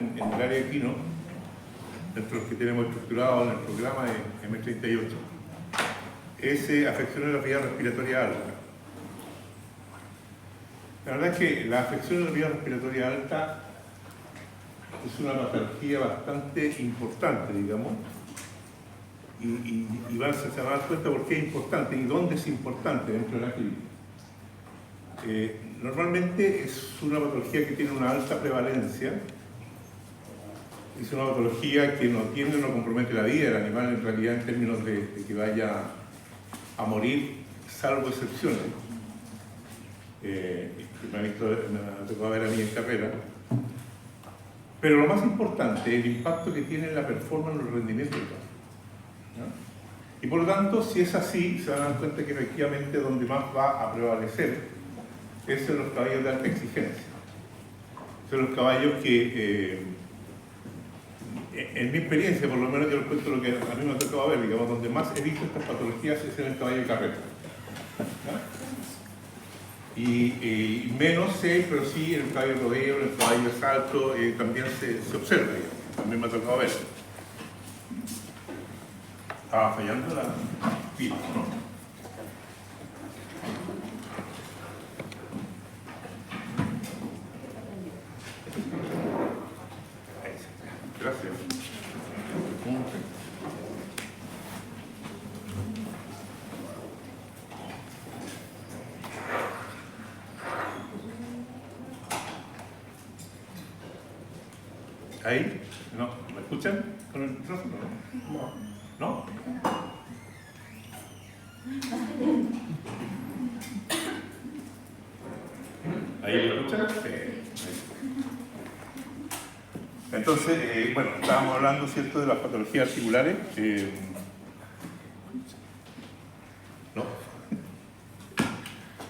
en el área de equino, entre los que tenemos estructurado en el programa de M38, es afección de la vía respiratoria alta. La verdad es que la afección de la vía respiratoria alta es una patología bastante importante, digamos, y se van a dar cuenta por qué es importante y dónde es importante dentro de la clínica. Normalmente es una patología que tiene una alta prevalencia, es una patología que no compromete la vida del animal en realidad en términos de que vaya a morir, salvo excepciones, que me ha tocado ver a mí en carrera. Pero lo más importante es el impacto que tiene en la performance, en el rendimiento del caballo, ¿no? Y por lo tanto, si es así, se van a dar cuenta que efectivamente donde más va a prevalecer es en los caballos de alta exigencia. Son los caballos que, en mi experiencia, por lo menos yo les cuento lo que a mí me ha tocado ver, digamos, donde más he visto estas patologías es en el caballo de carrera, ¿no? Y menos sé, pero sí en el caballo de rodeo, en el caballo de salto, también se observa, digamos. También me ha tocado ver. Estaba fallando la pila, ¿no? Gracias. ¿Ahí? ¿No? ¿Me escuchan con el micrófono? No. ¿No? ¿Ahí me escuchan? Sí. Entonces, bueno, estábamos hablando, ¿cierto?, de las patologías articulares. ¿No?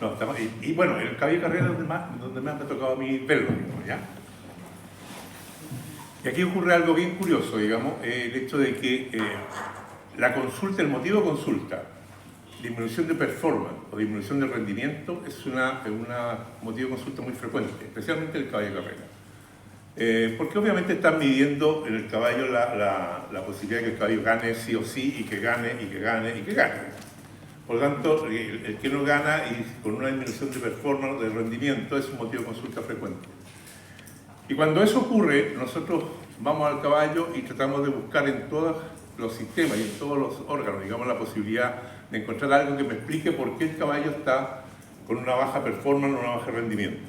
No, y bueno, el caballo de carrera es donde más me ha tocado a mí verlo, ¿ya? Y aquí ocurre algo bien curioso, digamos, el hecho de que la consulta, el motivo de consulta, disminución de performance o disminución de rendimiento, es un motivo de consulta muy frecuente, especialmente en el caballo de carrera. Porque obviamente están midiendo en el caballo la posibilidad de que el caballo gane sí o sí, y que gane, y que gane, y que gane. Por lo tanto, el que no gana y con una disminución de performance, de rendimiento, es un motivo de consulta frecuente. Y cuando eso ocurre, nosotros vamos al caballo y tratamos de buscar en todos los sistemas y en todos los órganos, digamos, la posibilidad de encontrar algo que me explique por qué el caballo está con una baja performance o una baja rendimiento.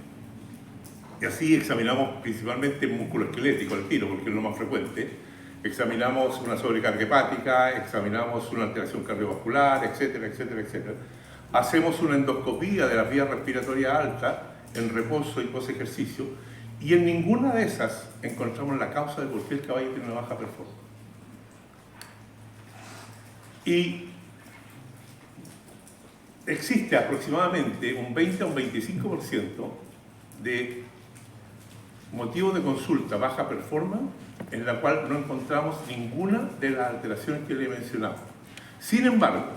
Y así examinamos principalmente el músculo esquelético al tiro, porque es lo más frecuente. Examinamos una sobrecarga hepática, examinamos una alteración cardiovascular, etcétera, etcétera, etcétera. Hacemos una endoscopía de las vías respiratorias altas en reposo y post ejercicio, y en ninguna de esas encontramos la causa de por qué el caballo tiene una baja performance. Y existe aproximadamente un 20 a un 25% de motivos de consulta baja performance en la cual no encontramos ninguna de las alteraciones que le he mencionado. Sin embargo,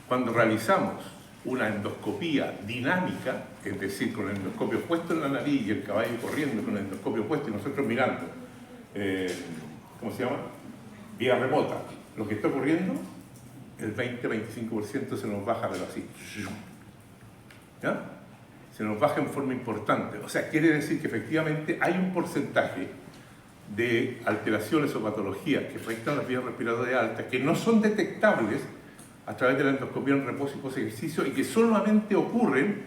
cuando realizamos una endoscopía dinámica, es decir, con el endoscopio puesto en la nariz y el caballo corriendo con el endoscopio puesto y nosotros mirando, ¿cómo se llama? Vía remota, lo que está ocurriendo, el 20-25% se nos baja, pero así, ¿ya? Se nos baja en forma importante. O sea, quiere decir que efectivamente hay un porcentaje de alteraciones o patologías que afectan las vías respiratorias altas que no son detectables a través de la endoscopia en reposo y post ejercicio y que solamente ocurren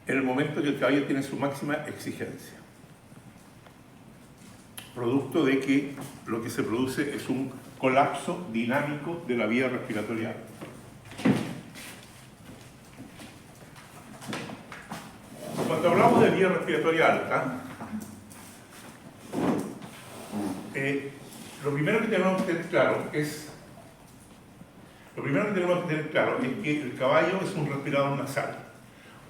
en el momento que el caballo tiene su máxima exigencia. Producto de que lo que se produce es un colapso dinámico de la vía respiratoria alta. Cuando hablamos de vía respiratoria alta, lo primero que tenemos que tener claro es que el caballo es un respirador nasal.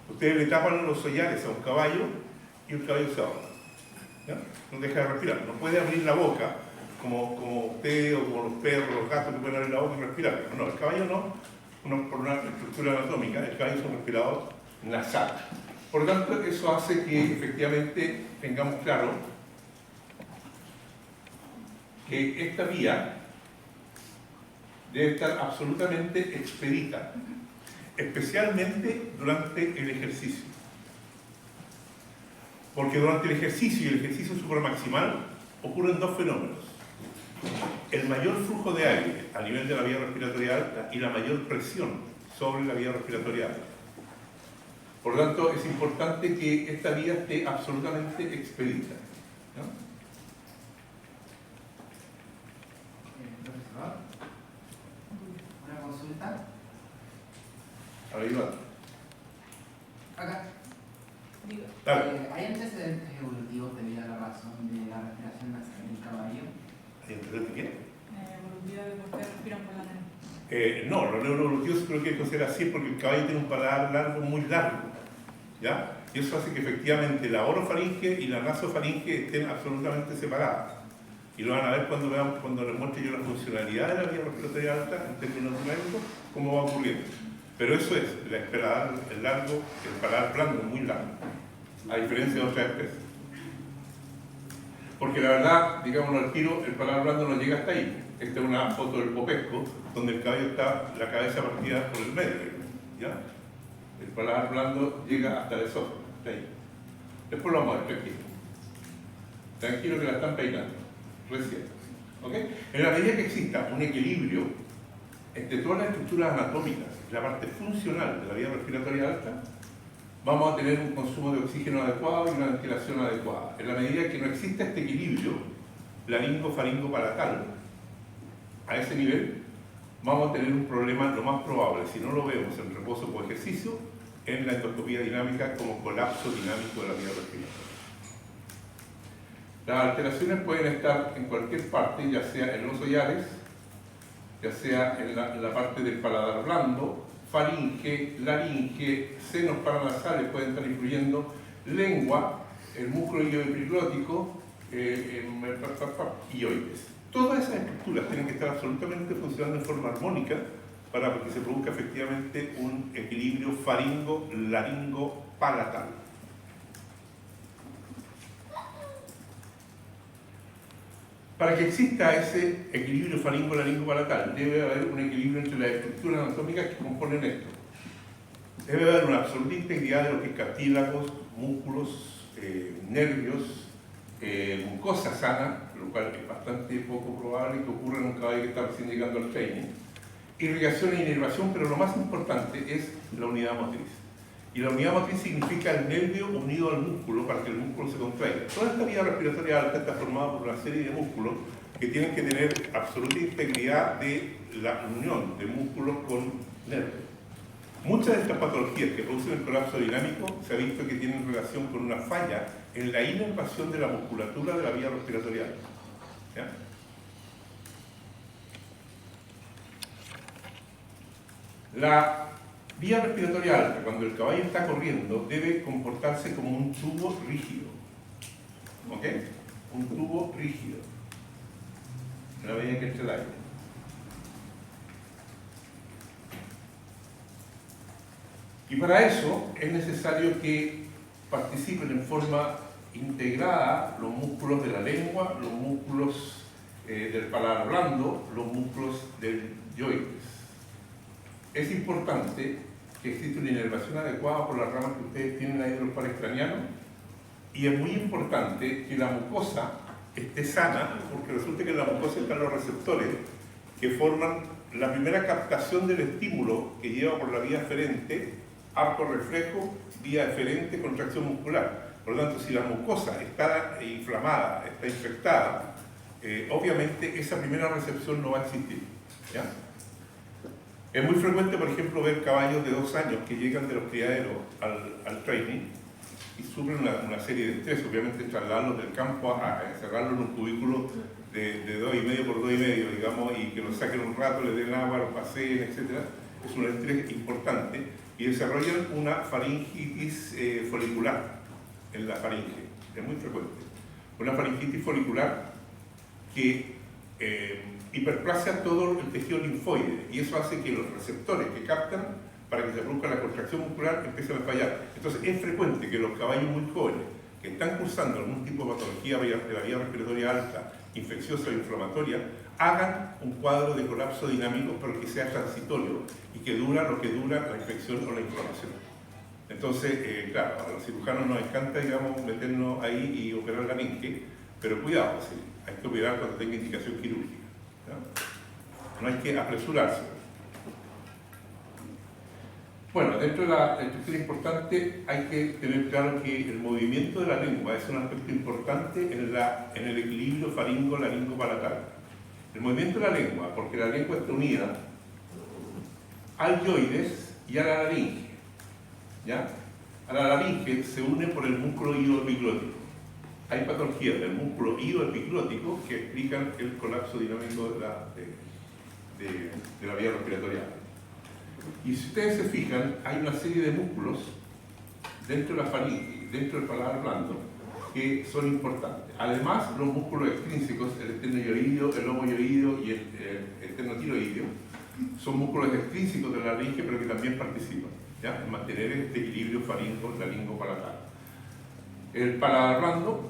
Ustedes le tapan los ollares a un caballo y el caballo se ahoga, ¿ya? No deja de respirar, no puede abrir la boca como usted o como los perros, los gatos que pueden abrir la boca y respirar. No, el caballo no, por una estructura anatómica, el caballo es un respirador nasal. Por lo tanto, eso hace que efectivamente tengamos claro que esta vía debe estar absolutamente expedita, especialmente durante el ejercicio. Porque durante el ejercicio y el ejercicio supramaximal ocurren dos fenómenos. El mayor flujo de aire a nivel de la vía respiratoria alta y la mayor presión sobre la vía respiratoria alta. Por lo tanto, es importante que esta vía esté absolutamente expedita, ¿no? Profesor, una consulta. Ahí va. Acá. Dale. ¿Hay antecedentes evolutivos debido a la razón de la respiración nasal del caballo? ¿Hay antecedentes qué? Evolutiva de por qué respiran por la nariz. No, los neuroevolutivos creo que hay que considerar así porque el caballo tiene un paladar largo, muy largo, ¿ya? Y eso hace que efectivamente la orofaringe y la nasofaringe estén absolutamente separadas. Y lo van a ver cuando les muestre yo la funcionalidad de la vía respiratoria alta en términos numéricos, cómo va ocurriendo. Pero eso es, el paladar blando, muy largo, a diferencia de otras especies. Porque la verdad, digámoslo al tiro, el paladar blando no llega hasta ahí. Esta es una foto del popesco, donde el caballo está, la cabeza partida por el medio, ¿ya? El paladar blando llega hasta el esófago, hasta ahí. Después lo vamos a ver, tranquilo. Tranquilo que la están peinando, recién. ¿Ok? En la medida que exista un equilibrio entre todas las estructuras anatómicas y la parte funcional de la vía respiratoria alta, vamos a tener un consumo de oxígeno adecuado y una ventilación adecuada. En la medida que no exista este equilibrio laringo-faringo-palatal, a ese nivel, vamos a tener un problema, lo más probable, si no lo vemos en reposo o ejercicio, en la endoscopía dinámica como colapso dinámico de la vía respiratoria. Las alteraciones pueden estar en cualquier parte, ya sea en los ollares, ya sea en la parte del paladar blando, faringe, laringe, senos paranasales pueden estar influyendo, lengua, el músculo epiglotico y oides. Todas esas estructuras tienen que estar absolutamente funcionando en forma armónica para que se produzca efectivamente un equilibrio faringo-laringo-palatal. Para que exista ese equilibrio faringo-laringo-palatal, debe haber un equilibrio entre las estructuras anatómicas que componen esto. Debe haber una absoluta integridad de lo que es cartílagos, músculos, nervios, mucosa sana, lo cual es bastante poco probable que ocurra en un caballo que está recién llegando al training. Irrigación e inervación, pero lo más importante es la unidad motriz. Y la unidad motriz significa el nervio unido al músculo para que el músculo se contraiga. Toda esta vía respiratoria alta está formada por una serie de músculos que tienen que tener absoluta integridad de la unión de músculos con nervios. Muchas de estas patologías que producen el colapso dinámico se ha visto que tienen relación con una falla en la inervación de la musculatura de la vía respiratoria alta. ¿Ya? La vía respiratoria alta, cuando el caballo está corriendo, debe comportarse como un tubo rígido. ¿Ok? Un tubo rígido. En la medida que entre el aire. Y para eso es necesario que participen en forma integrada los músculos de la lengua, los músculos del paladar blando, los músculos del yoides. Es importante que exista una inervación adecuada por las ramas que ustedes tienen ahí de los pares craneanos, y es muy importante que la mucosa esté sana, porque resulta que en la mucosa están los receptores que forman la primera captación del estímulo que lleva por la vía aferente, arco reflejo, vía eferente, contracción muscular. Por lo tanto, si la mucosa está inflamada, está infectada, obviamente esa primera recepción no va a existir, ¿ya? Es muy frecuente, por ejemplo, ver caballos de 2 años que llegan de los criaderos al training y sufren una serie de estrés, obviamente trasladarlos del campo a encerrarlos en un cubículo de 2,5 por 2,5, digamos, y que los saquen un rato, les den agua, los paseen, etc. Es un estrés importante y desarrollan una faringitis folicular en la faringe, es muy frecuente. Una faringitis folicular que hiperplasia todo el tejido linfoide, y eso hace que los receptores que captan para que se produzca la contracción muscular empiecen a fallar. Entonces es frecuente que los caballos muy jóvenes que están cursando algún tipo de patología de la vía respiratoria alta, infecciosa o inflamatoria, hagan un cuadro de colapso dinámico, pero que sea transitorio y que dura lo que dura la infección o la inflamación. Entonces, claro, a los cirujanos nos encanta, digamos, meternos ahí y operar la laringe, pero cuidado, sí, hay que operar cuando tenga indicación quirúrgica, ¿no? No hay que apresurarse. Bueno, dentro de la estructura importante hay que tener claro que el movimiento de la lengua es un aspecto importante en el equilibrio faringo-laringo-palatal. El movimiento de la lengua, porque la lengua está unida al yoides y a la laringe, ¿ya? A la laringe se une por el músculo híodo-epiglótico. Hay patologías del músculo híodo-epiglótico que explican el colapso dinámico de la vía respiratoria. Y si ustedes se fijan, hay una serie de músculos dentro de la faringe, dentro del paladar blando, que son importantes. Además, los músculos extrínsecos, el esternoioideo, el omoioideo y el esternoctiloideo, son músculos extrínsecos de la laringe, pero que también participan, ¿ya?, en mantener este equilibrio faringo-laringo-palatal. El paladar blando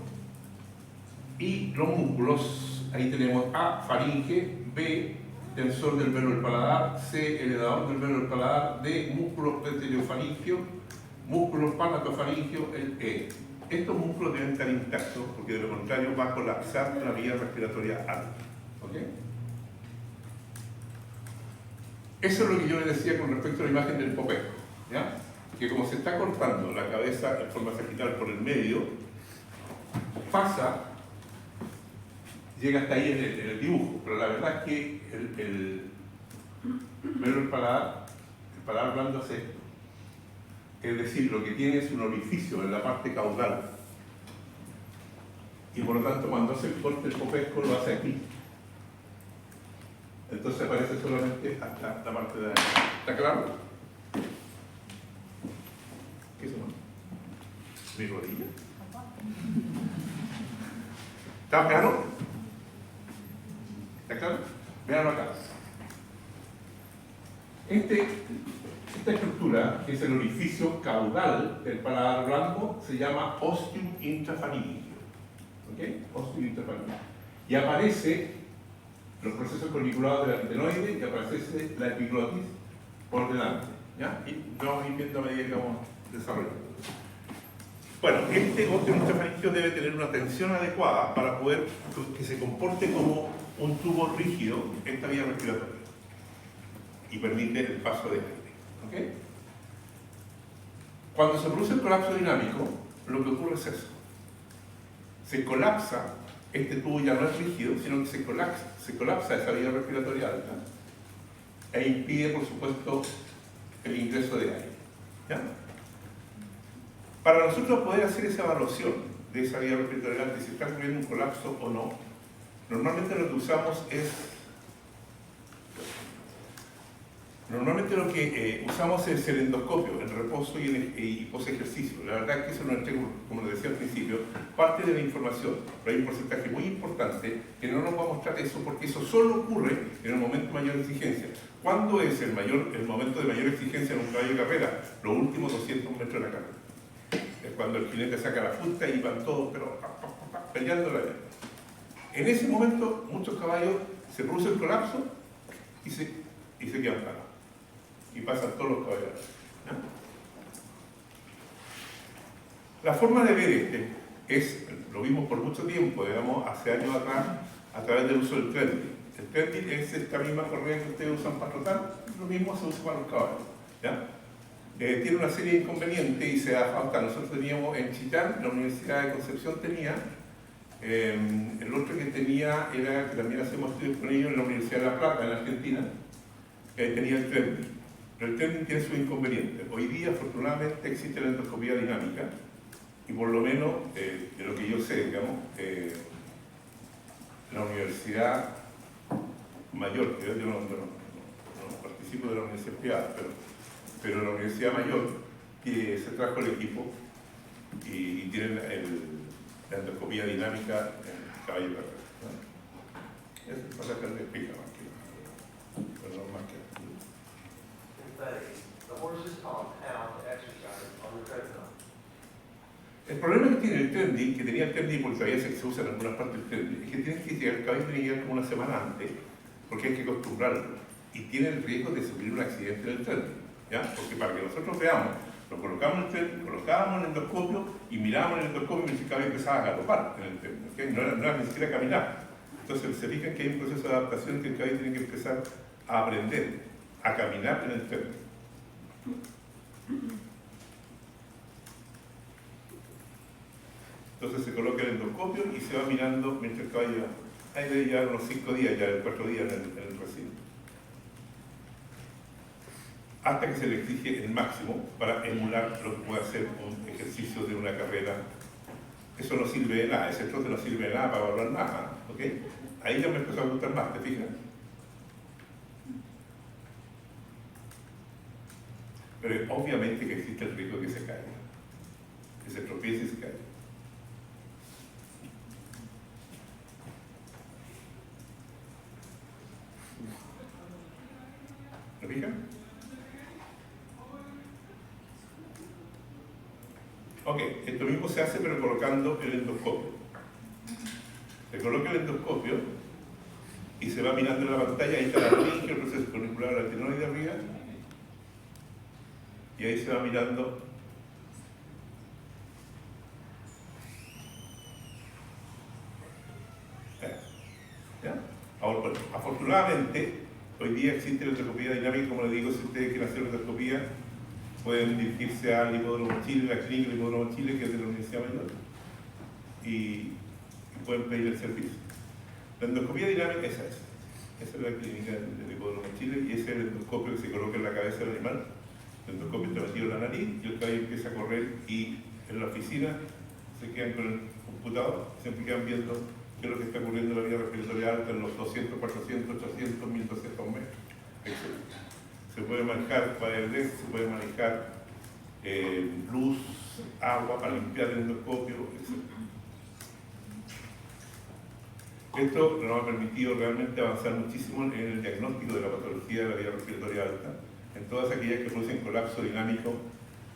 y los músculos, ahí tenemos A, faringe, B, tensor del velo del paladar, C, elevador del velo del paladar, D, músculo preteriofaringio, músculo palatofaringio, el E. Estos músculos deben estar intactos porque de lo contrario va a colapsar la vía respiratoria alta. ¿Ok? Eso es lo que yo les decía con respecto a la imagen del popesco, ¿ya? Que como se está cortando la cabeza en forma sagital por el medio, pasa, llega hasta ahí en el dibujo, pero la verdad es que el paladar blando hace esto. Es decir, lo que tiene es un orificio en la parte caudal. Y por lo tanto, cuando se corta el popesco, lo hace aquí. Entonces aparece solamente hasta la parte de ahí. ¿Está claro? ¿Qué es eso? ¿Mi rodilla? ¿Está claro? ¿Está claro? Véanlo acá. Esta estructura, que es el orificio caudal del paladar blando, se llama ostium intrafaringio. ¿Ok? Ostium intrafaringio. Y aparece los procesos corniculados del aritenoide y aparece la epiglotis por delante. ¿Ya? Y vamos a ir viendo a medida que vamos desarrollando. Bueno, este ostium intrafaringio debe tener una tensión adecuada para poder que se comporte como un tubo rígido en esta vía respiratoria y permite el paso de aire. ¿Okay? Cuando se produce el colapso dinámico, lo que ocurre es eso. Se colapsa, este tubo ya no es rígido, sino que se colapsa esa vía respiratoria alta e impide, por supuesto, el ingreso de aire. ¿Ya? Para nosotros poder hacer esa evaluación de esa vía respiratoria alta, si está ocurriendo un colapso o no, normalmente lo que usamos es el endoscopio, el reposo y post-ejercicio. La verdad es que eso nos entrega, como les decía al principio, parte de la información, pero hay un porcentaje muy importante que no nos va a mostrar eso, porque eso solo ocurre en el momento de mayor exigencia. ¿Cuándo es el momento de mayor exigencia en un caballo de carrera? Los últimos 200 metros de la carrera. Es cuando el jinete saca la fusta y van todos, pero peleando la vida. En ese momento, muchos caballos se produce el colapso y se quedan parados. Y pasan todos los caballos. ¿No? La forma de ver lo vimos por mucho tiempo, digamos, hace años atrás, a través del uso del treadmill. El treadmill es esta misma correa que ustedes usan para trotar, lo mismo se usa para los caballos. ¿Ya? Tiene una serie de inconvenientes y se da falta. Nosotros teníamos en Chillán, la Universidad de Concepción tenía, el otro que tenía era, que también hacemos estudios con ellos, en la Universidad de La Plata, en Argentina, tenía el treadmill. Pero el treadmill tiene sus inconvenientes. Hoy día, afortunadamente, existe la endoscopía dinámica y por lo menos, de lo que yo sé, digamos, la Universidad Mayor, que yo no participo de la universidad privada, pero la Universidad Mayor, que se trajo el equipo y tiene la endoscopía dinámica en el caballo de carrera. ¿No? Eso pasa que le explica más que. Perdón, más que. The horses compound exercise on the treadmill. El problema que tiene el trending, que tenía el trending porque todavía se usa en algunas partes del trending, es que tienes que llegar, el caballo tiene que llegar como una semana antes, porque hay que acostumbrarlo. Y tiene el riesgo de sufrir un accidente en el trending, ¿ya? Porque para que nosotros veamos, lo colocamos en el trending, colocábamos en el endoscopio y mirábamos en el endoscopio y el caballo empezaba a galopar en el trending, ¿okay? No era ni siquiera caminar. Entonces se fijan que hay un proceso de adaptación que el caballo tiene que empezar a aprender a caminar en el trending. Entonces se coloca el endoscopio y se va mirando mientras el caballo va. Ahí debe llevar unos 5 días, ya el 4 días en el recinto. Hasta que se le exige el máximo para emular lo que puede hacer un ejercicio de una carrera. Eso no sirve de nada, ese trote no sirve de nada para evaluar nada, ¿ok? Ahí ya me empezó a gustar más, ¿te fijas? Pero obviamente que existe el riesgo de que se caiga, que se tropiece y se caiga. ¿Lo fijan? Ok, esto mismo se hace pero colocando el endoscopio. Se coloca el endoscopio y se va mirando en la pantalla, ahí está la laringe, el proceso cornicular aritenoide arriba, y ahí se va mirando ¿ya? Ahora, bueno, afortunadamente hoy día existe la endoscopía dinámica, como les digo, si ustedes quieren hacer endoscopía pueden dirigirse al Hipódromo Chile, la clínica del Hipódromo Chile, que es de la Universidad Mayor, y pueden pedir el servicio. La endoscopía dinámica es esa. Esa es la clínica del Hipódromo Chile y ese es el endoscopio que se coloca en la cabeza del animal. El endoscopio está metido en la nariz y el caballo empieza a correr y en la oficina se quedan con el computador, siempre quedan viendo qué es lo que está ocurriendo en la vía respiratoria alta en los 200, 400, 800, 1200 metros, etc. Se puede manejar wireless, se puede manejar luz, agua para limpiar el endoscopio, etc. Esto nos ha permitido realmente avanzar muchísimo en el diagnóstico de la patología de la vía respiratoria alta, en todas aquellas que producen colapso dinámico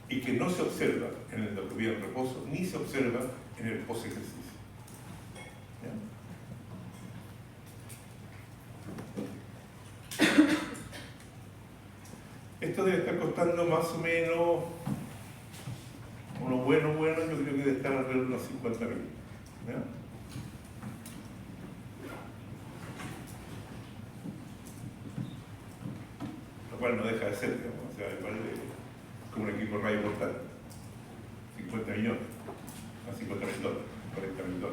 y que no se observa en la endoscopía en reposo, ni se observa en el post-ejercicio. Esto debe estar costando más o menos, uno bueno, yo creo que debe estar alrededor de unos 50.000. Lo cual no deja de ser, digamos, o sea, igual como un equipo radio mortal. 50 millones, a $50.000, $40.000.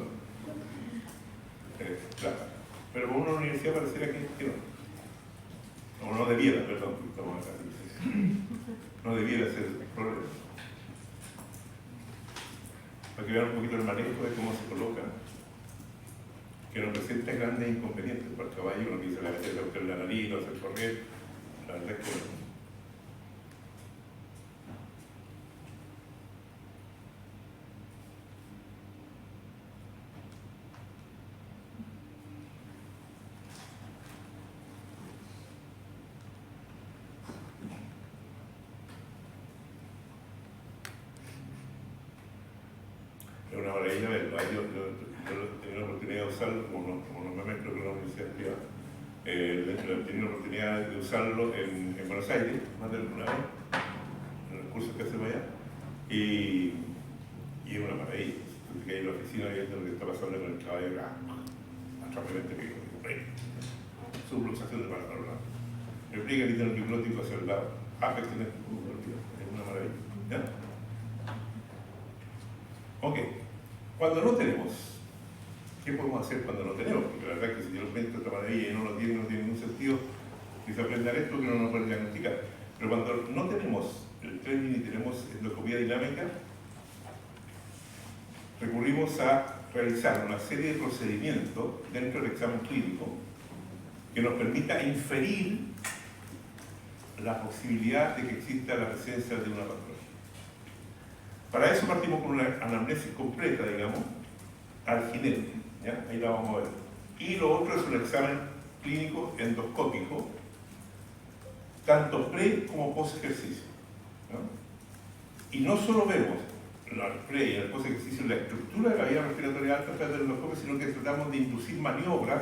Claro. Pero por una universidad pareciera que no. O no debiera, perdón, estamos acá. No debiera ser el problema. Para que vean un poquito el manejo de cómo se coloca, que no presenta grandes inconvenientes para el caballo, no empieza a meter en la nariz, no hacer correr, la verdad es que no. Es una maravilla verlo. Yo tenía la oportunidad de usarlo, como no me meto en la universidad privada, tenía la oportunidad de usarlo en Buenos Aires, más de alguna vez, en los cursos que hacemos allá, y es una maravilla. Entonces, que hay en la oficina viendo lo que está pasando con el caballo acá, atrapamente que subluxación de para el lado. Replica el hito hipnótico hacia el lado, afecciones, es una maravilla. ¿Ya? Ok, cuando no tenemos, ¿qué podemos hacer cuando no tenemos? Porque la verdad es que si yo lo invento de otra maravilla y no lo tiene, no tiene ningún sentido que se aprenda esto que no nos puede diagnosticar. Pero cuando no tenemos el training y tenemos endoscopía dinámica, recurrimos a realizar una serie de procedimientos dentro del examen clínico que nos permita inferir la posibilidad de que exista la presencia de una patología. Para eso partimos con una anamnesis completa, digamos, al jinete, ¿ya? Ahí la vamos a ver. Y lo otro es un examen clínico endoscópico, tanto pre como post ejercicio, ¿no? Y no solo vemos y el post-ejercicio, la estructura de la vía respiratoria alta a través del endoscopio, sino que tratamos de inducir maniobras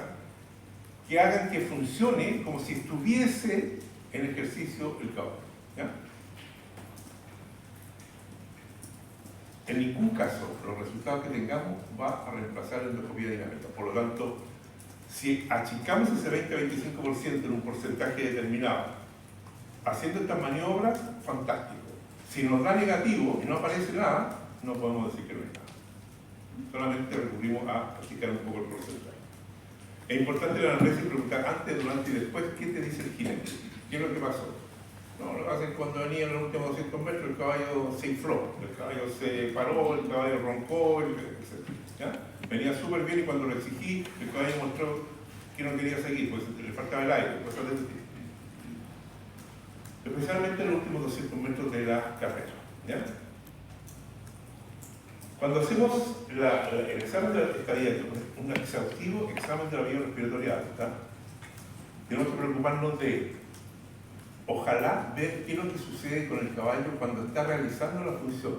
que hagan que funcione como si estuviese en ejercicio el caballo. ¿Ya? En ningún caso los resultados que tengamos va a reemplazar la endoscopia dinámica. Por lo tanto, si achicamos ese 20-25% en un porcentaje determinado, haciendo estas maniobras, fantástico. Si nos da negativo y no aparece nada, no podemos decir que no hay nada. Solamente recurrimos a achicar un poco el porcentaje. Es importante la análisis preguntar antes, durante y después, ¿qué te dice el jinete? ¿Qué es lo que pasó? No, lo que pasa es que cuando venía en los últimos 200 metros el caballo se infló, el caballo se paró, el caballo roncó, etc. ¿Ya? Venía súper bien y cuando lo exigí, el caballo mostró que no quería seguir, pues le faltaba el aire, cosas de ese tipo. Especialmente en los últimos 200 metros de la carrera. ¿Ya? Cuando hacemos el examen de la estadía, un exhaustivo examen de la vía respiratoria alta, tenemos que preocuparnos de, ojalá, ver qué es lo que sucede con el caballo cuando está realizando la función.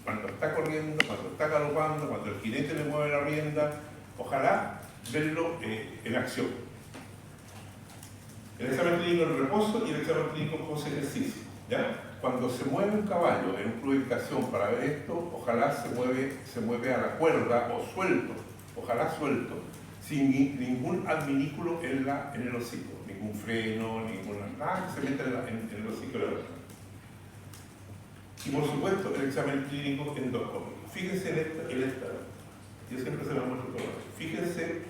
Cuando está corriendo, cuando está galopando, cuando el jinete le mueve la rienda, ojalá verlo en acción. El examen clínico en reposo y el examen clínico post ejercicio. ¿Ya? Cuando se mueve un caballo en fluidificación para ver esto, ojalá se mueve a la cuerda o suelto, ojalá suelto, sin ningún adminículo en el hocico, ningún freno, nada que se meta en el hocico de la persona. Y por supuesto el examen clínico endoscópico. Fíjense en esta, yo siempre se lo muestro todo. Fíjense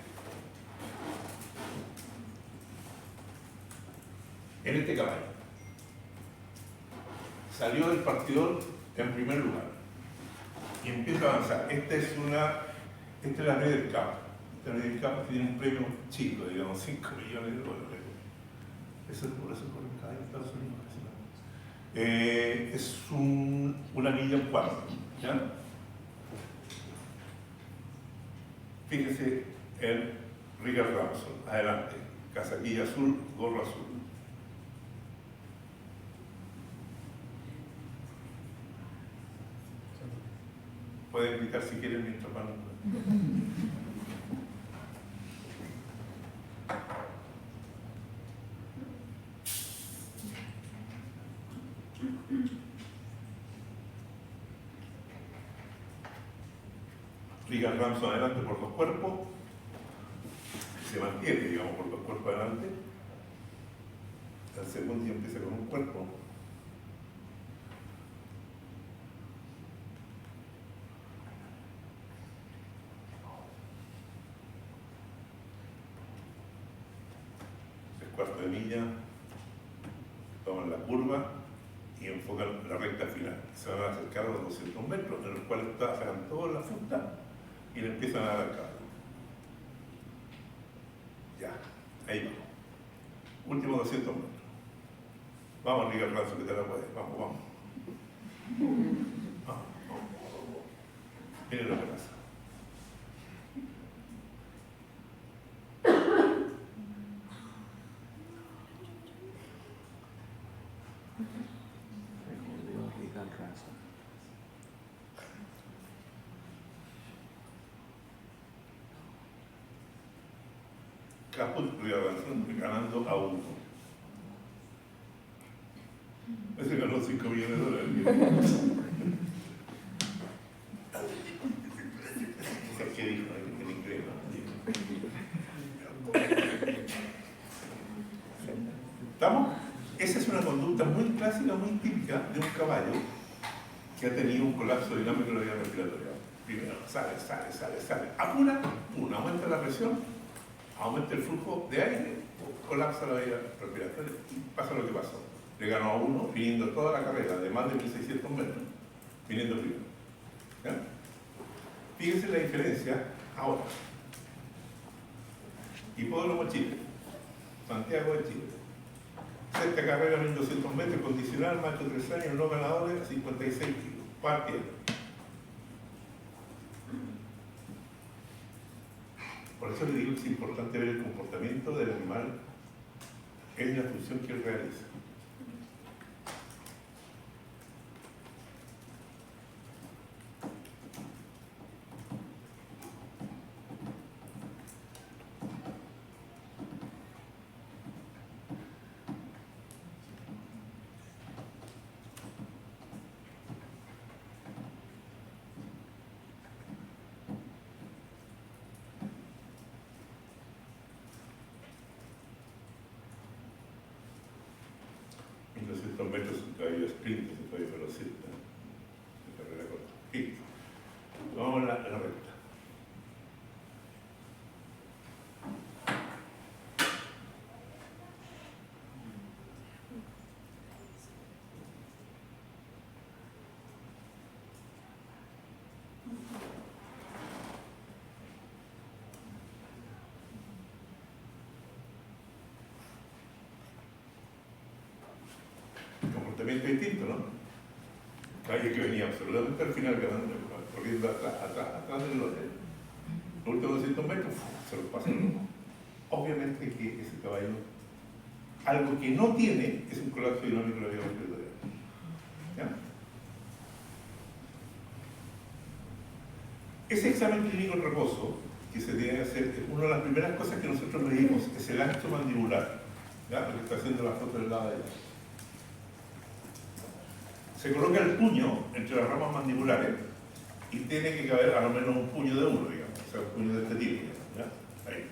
en este caballo. Salió del partidor en primer lugar y empieza a avanzar. Esta es la Ryder Cup. Esta Ryder Cup tiene un premio chico, digamos, 5 millones de dólares. Eso es por eso por el caballo en Estados Unidos. Es una milla en cuarto. ¿Ya? Fíjense en Richard Ramson. Adelante. Casaquilla azul, gorro azul. Pueden gritar si quieren mientras van. Richard Ramson adelante por 2 cuerpos. Se mantiene, digamos, por 2 cuerpos adelante. El segundo empieza con un cuerpo. Cuarto de milla, toman la curva y enfocan la recta final. Se van a acercar a los 200 metros, en los cuales sacan toda la fruta y le empiezan a dar al caballo. Ya, ahí vamos. Últimos 200 metros. Vamos, Richard Ramson, que te la puedes. Vamos. Vamos. Miren lo que pasa. Ganando a 1. Ese ganó 5 millones de dólares. ¿Qué dijo en inglés? ¿Estamos? Esa es una conducta muy clásica, muy típica de un caballo que ha tenido un colapso dinámico de la vía respiratoria. Primero sale. Apura, aumenta la presión, aumenta el flujo de aire, colapsa la vía respiratoria y pasa lo que pasó. Le ganó a 1 viniendo toda la carrera de más de 1600 metros, viniendo primero. ¿Ya? Fíjense la diferencia ahora. Hipódromo Chile, Santiago de Chile. Sexta carrera 1200 metros, condicional, macho 3 años, no ganadores, 56 kilos. Partiendo. Por eso le digo que es importante ver el comportamiento del animal en la función que él realiza. caballo sprint, es un caballo velocista, de carrera corta. Sí. Vamos a la recta. Comportamiento distinto, ¿no? Calle que venía absolutamente al final, corriendo atrás del lote. Los últimos 200 metros se los pasa. Obviamente que ese caballo, algo que no tiene, es un colapso dinámico de la vía respiratoria. ¿Ya? Ese examen clínico en reposo que se tiene que hacer, una de las primeras cosas que nosotros medimos es el ancho mandibular, ¿ya? Lo que está haciendo la foto del lado de allá. Se coloca el puño entre las ramas mandibulares y tiene que caber a lo menos un puño de uno, digamos, o sea, un puño de este tipo, ¿ya? Ahí.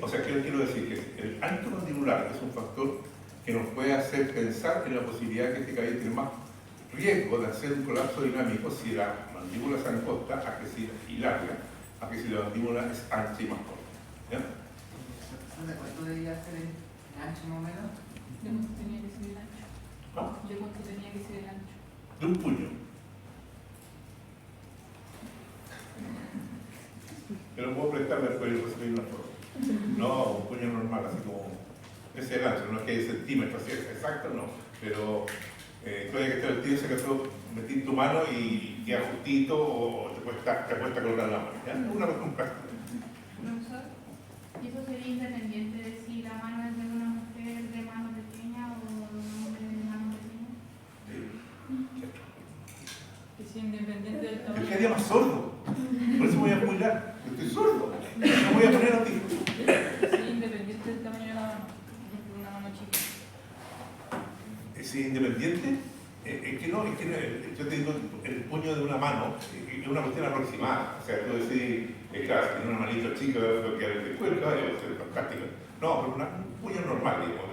O sea, ¿qué quiero decir? Que el ancho mandibular es un factor que nos puede hacer pensar en la posibilidad que este caballo tiene más riesgo de hacer un colapso dinámico si la mandíbula se angosta y larga, a que si la mandíbula es ancha y más corta. ¿Ya? ¿Cuánto debería ser el ancho más o menos? ¿De cuánto tenía que ser el ancho? ¿Ah? ¿De cuánto tenía que ser el ancho? De un puño. Yo no puedo prestar después y recibir una foto. No, un puño normal, así como ese es el ancho, no es que hay centímetros así exacto, no. Pero tú hay que estar el tío se casó, metí tu mano y queda justito o te cuesta colocar la mano. ¿Ya? Una cuestión práctica. Profesor, ¿y eso sería independiente de si la mano es de una mujer de mano pequeña o de un hombre de mano pequeña? Que sea independiente del Yo tamaño. quedaría más sordo, por eso me voy a jubilar. Estoy sordo, no voy a poner a ti. Que sea independiente del tamaño de la mano. Por ejemplo, una mano chica. ¿Es independiente? Es que no, yo te digo, el puño de una mano es una cuestión aproximada. O sea, tú decís, claro, si tiene una manito chica, lo que después el caballo va a ser fantástico. No, pero un puño normal, digamos,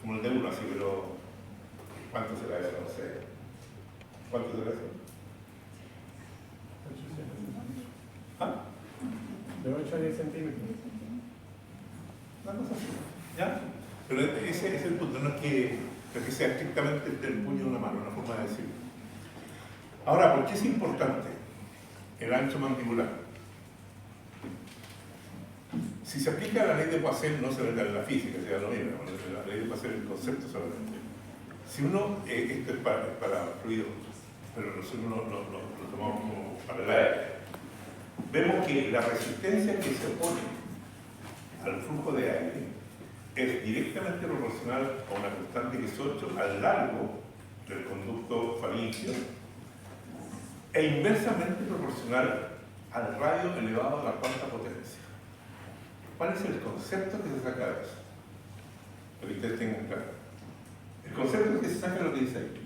como el de uno, así, pero ¿cuánto será eso? No sé. ¿Cuánto será eso? ¿Ah? De 8 a 10 centímetros. Una cosa así. ¿Ya? Pero ese es el punto, no es que sea estrictamente el puño de una mano, una forma de decirlo. Ahora, ¿por qué es importante el ancho mandibular? Si se aplica la ley de Poisson, no se ve en la física, sea lo mismo, la ley de Poisson es el concepto solamente. Si uno, esto es para fluido, pero nosotros lo tomamos como para el aire, vemos que la resistencia que se opone al flujo de aire es directamente proporcional a una constante que es 8 al largo del conducto faríngeo e inversamente proporcional al radio elevado a la cuarta potencia. ¿Cuál es el concepto que se saca de eso? Para que ustedes tengan claro. El concepto que se saca es lo que dice aquí.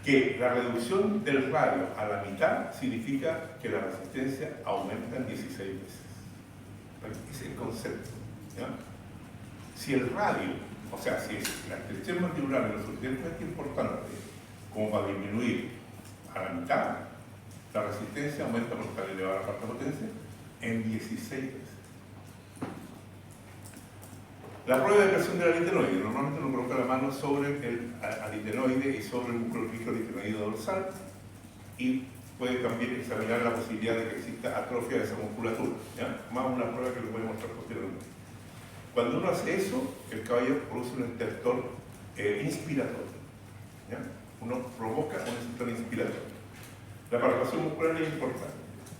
Que la reducción del radio a la mitad significa que la resistencia aumenta en 16 veces. Ese es el concepto. ¿Ya? Si el radio, o sea, si la extensión mandibular es lo suficientemente importante como para disminuir a la mitad, la resistencia aumenta por estar elevada a la cuarta potencia en 16 veces. La prueba de presión del aritenoide, normalmente uno coloca la mano sobre el aritenoide y sobre el músculo fijo aritenoide dorsal y puede también examinar la posibilidad de que exista atrofia de esa musculatura, ¿ya? Más una prueba que les voy a mostrar posteriormente. Cuando uno hace eso, el caballo produce un estertor inspiratorio, ¿ya? Uno provoca un estertor inspiratorio. La palpación muscular es importante.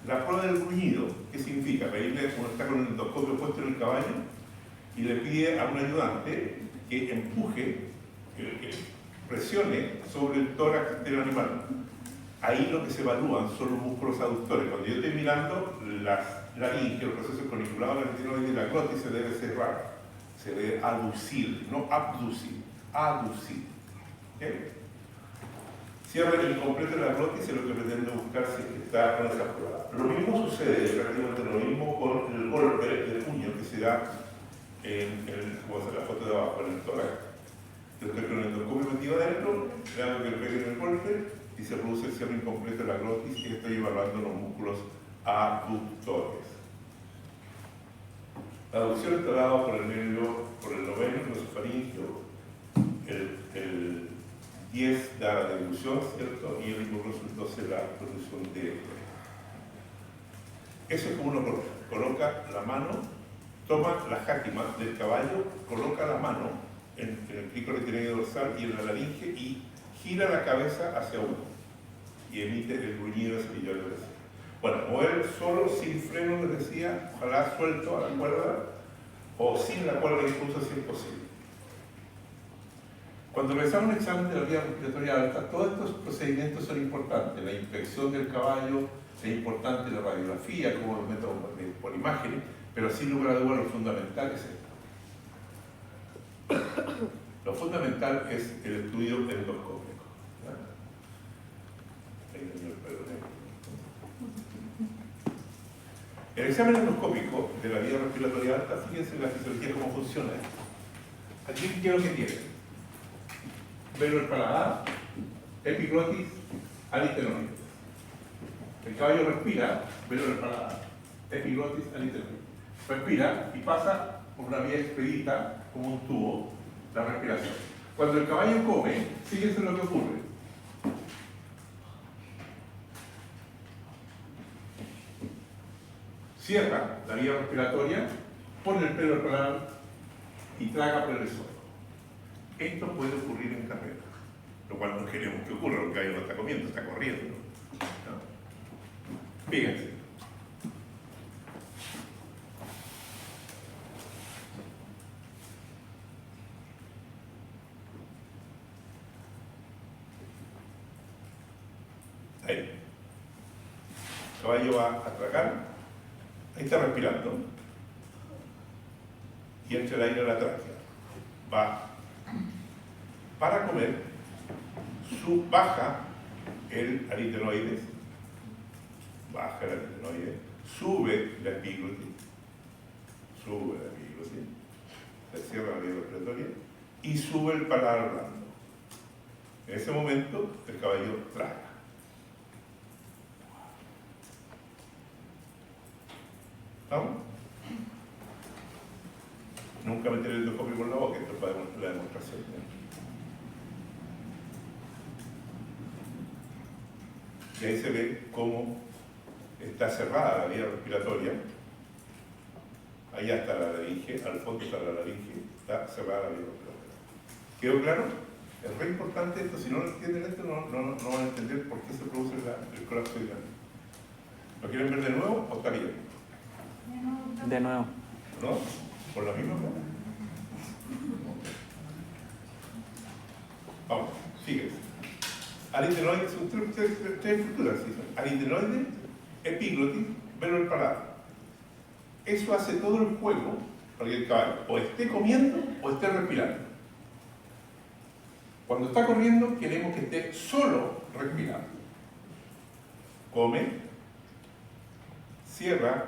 La prueba del gruñido, ¿qué significa? Pedirle, uno está con el endoscopio puesto en el caballo y le pide a un ayudante que empuje, que presione sobre el tórax del animal. Ahí lo que se evalúan son los músculos aductores. Cuando yo estoy mirando la laringe, el proceso corniculado del aritenoide de la glotis se debe cerrar, se debe aducir, no abducir, aducir. ¿Okay? Cierre el completo de la glotis es lo que pretende buscar si está con esa prueba. Lo mismo sucede, prácticamente lo mismo con el golpe de puño que se da como se la foto de abajo, en el tórax. Yo estoy con el endoscopio metido adentro, le hago que le pegue en el golpe y se produce el cierre incompleto de la glotis y estoy evaluando los músculos abductores. La aducción está dada por el noveno glosofaringio, el 10 da la dilución, ¿cierto? Y el hipoglósus 12 la producción de... Eso es como uno coloca la mano, toma la jáquima del caballo, coloca la mano en el pico retinoide dorsal y en la laringe y gira la cabeza hacia uno y emite el gruñido ese que yo les decía. Bueno, mover solo, sin freno, les decía, ojalá suelto a la cuerda o sin la cuerda incluso si es posible. Cuando realizamos un examen de la vía respiratoria alta, todos estos procedimientos son importantes. La inspección del caballo es importante, la radiografía, como los métodos por imágenes, pero sin lugar a dudas lo fundamental es esto. Lo fundamental es el estudio endoscópico. El examen endoscópico de la vía respiratoria alta, fíjense en la fisiología cómo funciona esto. Aquí quiero que tienen velo el paladar, epiglotis, alitenoides. El caballo respira, velo el paladar, epiglotis, alitenoides. Respira y pasa por una vía expedita, como un tubo, la respiración. Cuando el caballo come, fíjense lo que ocurre. Cierra la vía respiratoria, pone el pelo al paladar y traga por el esófago. Esto puede ocurrir en carrera, lo cual no queremos que ocurra, porque el caballo no está comiendo, está corriendo. ¿No? Fíjense. Ahí. El caballo va a tragar. Ahí está respirando. Y entra el aire a la tráquea. Va para comer, baja el aritenoides, sube la epiglotis, se cierra la vía respiratoria y sube el paladar blando. En ese momento el caballo traga. ¿Vamos? Nunca meter el endoscopio por la boca, esto es para la demostración. Y ahí se ve cómo está cerrada la vía respiratoria. Allá está la laringe, al fondo está la laringe, está cerrada la vía respiratoria. ¿Quedó claro? Es re importante esto, si no lo entienden esto no van a entender por qué se produce el colapso dinámico. ¿Lo quieren ver de nuevo o está bien? De nuevo. ¿No? ¿Por la misma forma? Vamos, fíjense. Aritenoides, son tres estructuras. Aritenoides, epiglotis, velo el paladar. Eso hace todo el juego para que el caballo o esté comiendo o esté respirando. Cuando está corriendo queremos que esté solo respirando. Come, cierra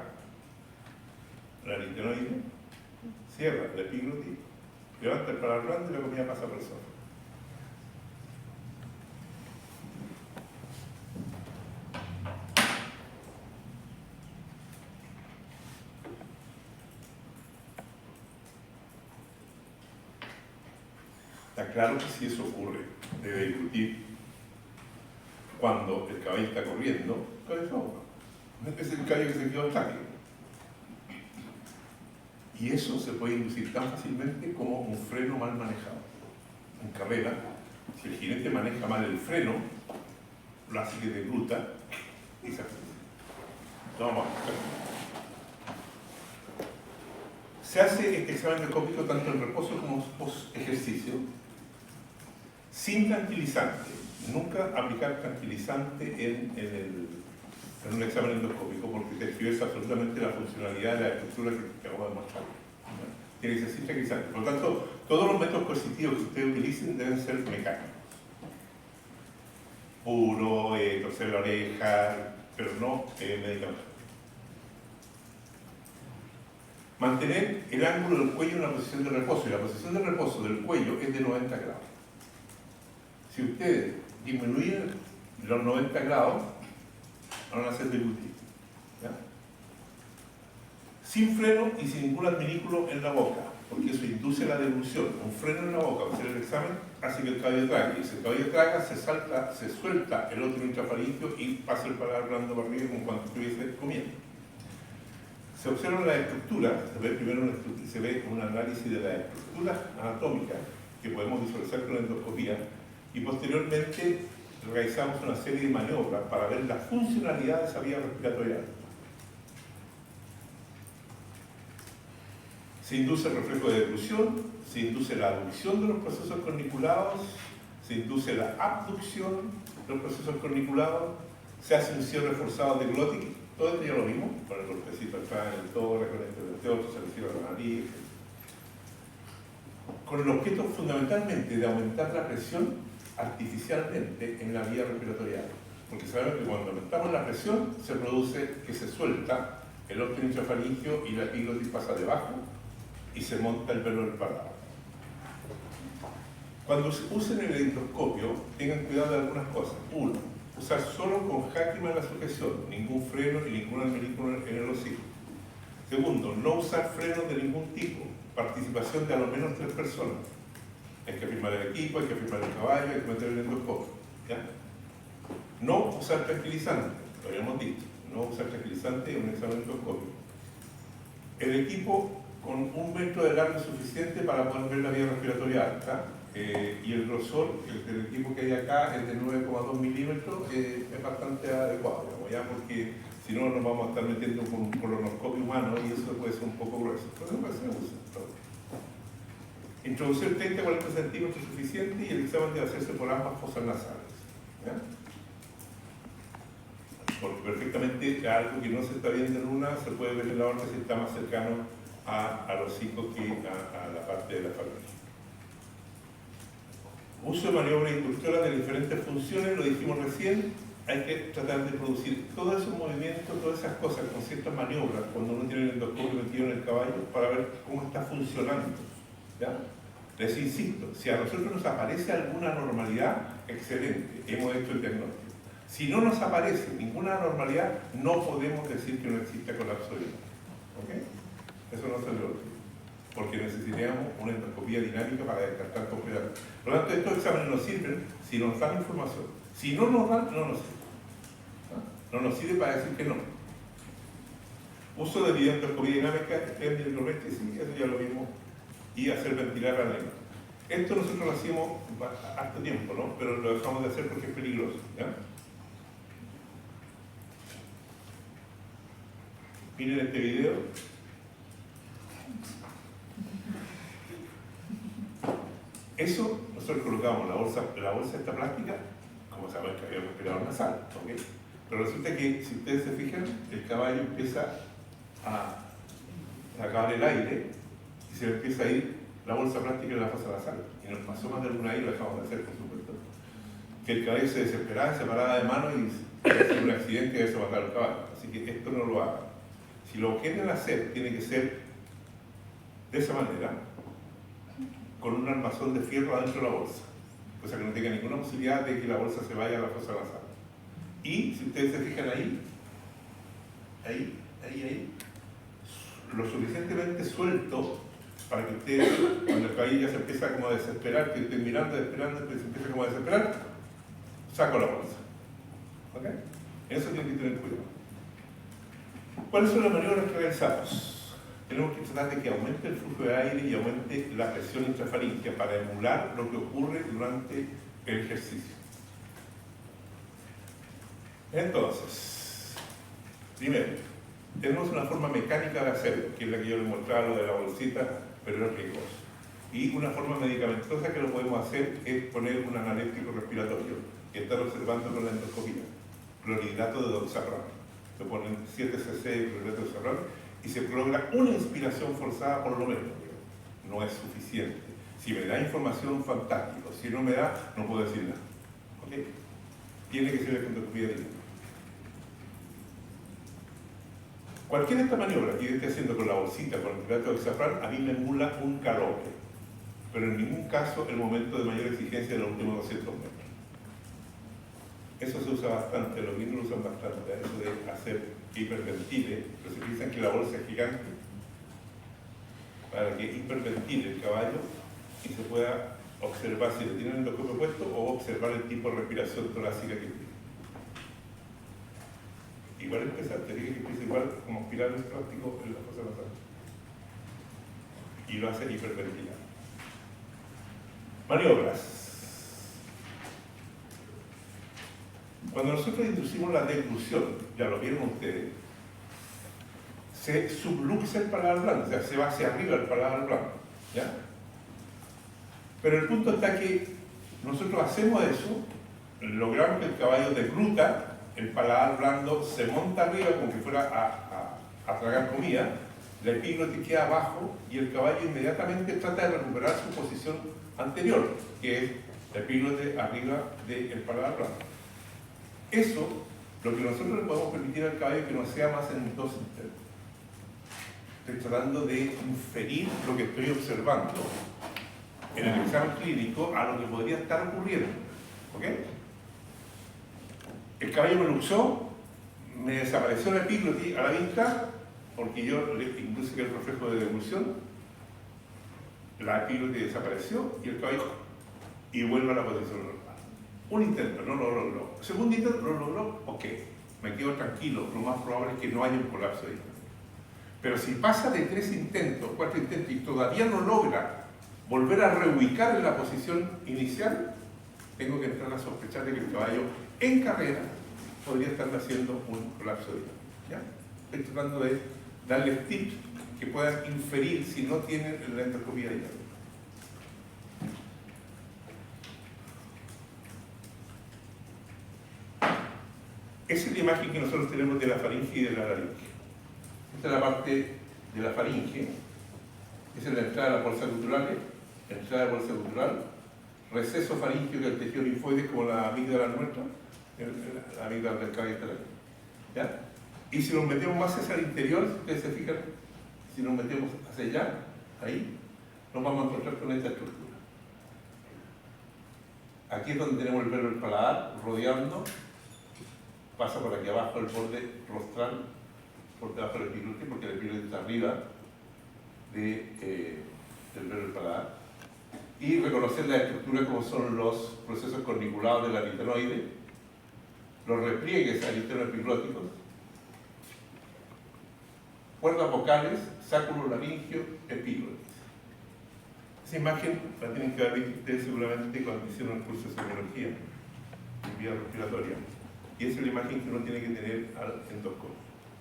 la aritenoide, cierra la epiglotis, levanta el paladar blando y la comida pasa por el esófago. Está claro que si eso ocurre, debe discutir cuando el caballo está corriendo, con el esófago. Es el caballo que se quedó estático. Y eso se puede inducir tan fácilmente como un freno mal manejado. En carrera, si el jinete maneja mal el freno, lo hace que degluta y se afecta. Vamos a ver. Se hace este examen endoscópico tanto en reposo como post ejercicio, sin tranquilizante. Nunca aplicar tranquilizante en un examen endoscópico porque te exhibe absolutamente la funcionalidad de la estructura que acabo de mostrar. Tiene que ser sin tranquilizante. Por lo tanto, todos los métodos coercitivos que ustedes utilicen deben ser mecánicos. Puro, torcer la oreja, pero no medicamentos. Mantener el ángulo del cuello en una posición de reposo, y la posición de reposo del cuello es de 90 grados. Si ustedes disminuyen los 90 grados, van a hacer deglutir. Sin freno y sin ningún adminículo en la boca, porque eso induce la deglución. Un freno en la boca al hacer el examen hace que el cabello trague, y si el cabello traga, se suelta el otro intrafaringeo y pasa el paladar blando para arriba como cuando estuviese comiendo. Se observa la estructura, se ve un análisis de la estructura anatómica que podemos visualizar con la endoscopía, y posteriormente realizamos una serie de maniobras para ver la funcionalidad de esa vía respiratoria. Se induce el reflejo de deglución, se induce la aducción de los procesos corniculados, se induce la abducción de los procesos corniculados, se hace un cierre forzado de glótica. Todo esto ya lo vimos, con el golpecito acá en el torre, con este otro, se le cierra la nariz, con el objeto fundamentalmente de aumentar la presión artificialmente en la vía respiratoria. Porque sabemos que cuando aumentamos la presión se produce que se suelta el óptimo intrafaringeo y la epiglotis pasa debajo y se monta el pelo del párpado. Cuando se usen el endoscopio, tengan cuidado de algunas cosas. Uno, usar solo con jáquima en la sujeción, ningún freno y ningún adminículo en el hocico. Segundo, no usar frenos de ningún tipo, participación de a lo menos 3 personas. Hay que firmar el equipo, hay que firmar el caballo, hay que meter el endoscopio. ¿Ya? No usar tranquilizante, lo habíamos dicho, no usar tranquilizante en un examen endoscopio. El equipo con 1 metro de largo es suficiente para poder ver la vía respiratoria alta, y el grosor del equipo que hay acá es de 9,2 milímetros, es bastante adecuado, digamos, ya, porque si no nos vamos a estar metiendo con un colonoscopio humano y eso puede ser un poco grueso. Pero no se usa. Introducir 30-40 centímetros es suficiente, y el examen debe hacerse por ambas fosas nasales. ¿Ya? Porque perfectamente algo que no se está viendo en una se puede ver en la otra si está más cercano al hocico que a la parte de la faringe. Uso de maniobras inductoras de diferentes funciones, lo dijimos recién. Hay que tratar de producir todos esos movimientos, todas esas cosas con ciertas maniobras cuando uno tiene el endoscopio metido en el caballo para ver cómo está funcionando. ¿Ya? Les insisto, si a nosotros nos aparece alguna anormalidad, excelente, hemos hecho el diagnóstico. Si no nos aparece ninguna anormalidad, no podemos decir que no existe colapso de vida. ¿Ok? Eso no se le olvida, porque necesitamos una endoscopía dinámica para descartar completamente. Por lo tanto, estos exámenes nos sirven si nos dan información. Si no nos dan, no nos sirve. No nos sirve para decir que no. Uso de videoendoscopía dinámica, sí, eso ya lo vimos, y hacer ventilar a la lengua. Esto nosotros lo hacíamos harto tiempo, ¿no? Pero lo dejamos de hacer porque es peligroso. ¿Ya? Miren este video. Eso nosotros colocamos la bolsa esta plástica, como saben que había respirador nasal, ¿ok? Pero resulta que, si ustedes se fijan, el caballo empieza a sacar el aire y se le empieza a ir la bolsa plástica en la fosa nasal. Y nos pasó más de alguna vez, lo dejamos de hacer, por supuesto, que el caballo se desesperaba, se paraba de mano y hacía un accidente y eso mataba al caballo. Así que esto no lo hagan. Si lo quieren hacer, tiene que ser de esa manera, con un armazón de fierro adentro de la bolsa, o sea que no tenga ninguna posibilidad de que la bolsa se vaya a la fosa nasal. Y si ustedes se fijan ahí, lo suficientemente suelto para que ustedes, cuando el caballo ya se empieza como a desesperar, que estén mirando, esperando, que se empieza como a desesperar, saco la bolsa. ¿Ok? Eso tienen que tener cuidado. ¿Cuáles son las maniobras que realizamos? Tenemos que tratar de que aumente el flujo de aire y aumente la presión intrafaríngea para emular lo que ocurre durante el ejercicio. Entonces, primero, tenemos una forma mecánica de hacerlo, que es la que yo les mostraba, lo de la bolsita, pero es riesgoso. Y una forma medicamentosa que lo podemos hacer es poner un analético respiratorio, que están observando con la endoscopía, clorhidrato de doxaprano. Se ponen 7 cc de clorhidrato de doxaprano y se logra una inspiración forzada por lo menos. No es suficiente. Si me da información, fantástico. Si no me da, no puedo decir nada. ¿Ok? Tiene que ser la endoscopía dinámica. Cualquiera de estas maniobras que yo esté haciendo con la bolsita, con el plato de hexafrán, a mí me emula un galope, pero en ningún caso el momento de mayor exigencia de los últimos 200 metros. Eso se usa bastante, los gringos lo usan bastante, eso de hacer hiperventile, pero se piensan que la bolsa es gigante, para que hiperventile el caballo y se pueda observar si lo tiene el endoscopio puesto o observar el tipo de respiración torácica que tiene. Igual es pesante, que empieza igual como espiral en práctico en las cosas basadas. Y lo hace hiperventilar. Maniobras. Cuando nosotros inducimos la deglución, ya lo vieron ustedes, se subluxa el paladar blando, o sea, se va hacia arriba el paladar blando, ¿ya? Pero el punto está que nosotros hacemos eso, logramos que el caballo degluta, el paladar blando se monta arriba como que fuera a tragar comida, la epíglotis queda abajo y el caballo inmediatamente trata de recuperar su posición anterior, que es la epíglotis arriba del paladar blando. Eso, lo que nosotros le podemos permitir al caballo es que no sea más en dos internos. Estoy tratando de inferir lo que estoy observando en el examen clínico a lo que podría estar ocurriendo. ¿Ok? El caballo me luxó, me desapareció la epíglotis a la vista, porque yo le induje que el reflejo de deglución, la epíglotis desapareció y el caballo y vuelve a la posición normal. Un intento, no lo logró. Segundo intento, lo logró, ok, me quedo tranquilo, lo más probable es que no haya un colapso de intento. Pero si pasa de 3 intentos, 4 intentos y todavía no logra volver a reubicar en la posición inicial, tengo que entrar a sospechar de que el caballo en carrera podría estar haciendo un colapso de intento. ¿Ya? Estoy tratando de darles tips que puedan inferir si no tienen la endoscopía dinámica. Esa es la imagen que nosotros tenemos de la faringe y de la laringe. Esta es la parte de la faringe, esa es la entrada de las bolsas guturales, la entrada de la bolsa gutural, receso faríngeo que el tejido linfoide como la amígdala nuestra, la amígdala del caballo está ahí. ¿Ya? Y si nos metemos más hacia el interior, si ustedes se fijan, si nos metemos hacia allá, ahí, nos vamos a encontrar con esta estructura. Aquí es donde tenemos el velo del paladar rodeando, pasa por aquí abajo el borde rostral, por debajo del epiglotis, porque el epiglotis está arriba del velo del paladar. Y reconocer la estructura como son los procesos corniculados del aritenoide, los repliegues aritenoepiglóticos, cuerdas vocales, sáculo laringio, epiglotis. Esa imagen la tienen que haber visto ustedes seguramente cuando hicieron el curso de semiología en vía respiratoria. Y esa es la imagen que uno tiene que tener al endoscopio.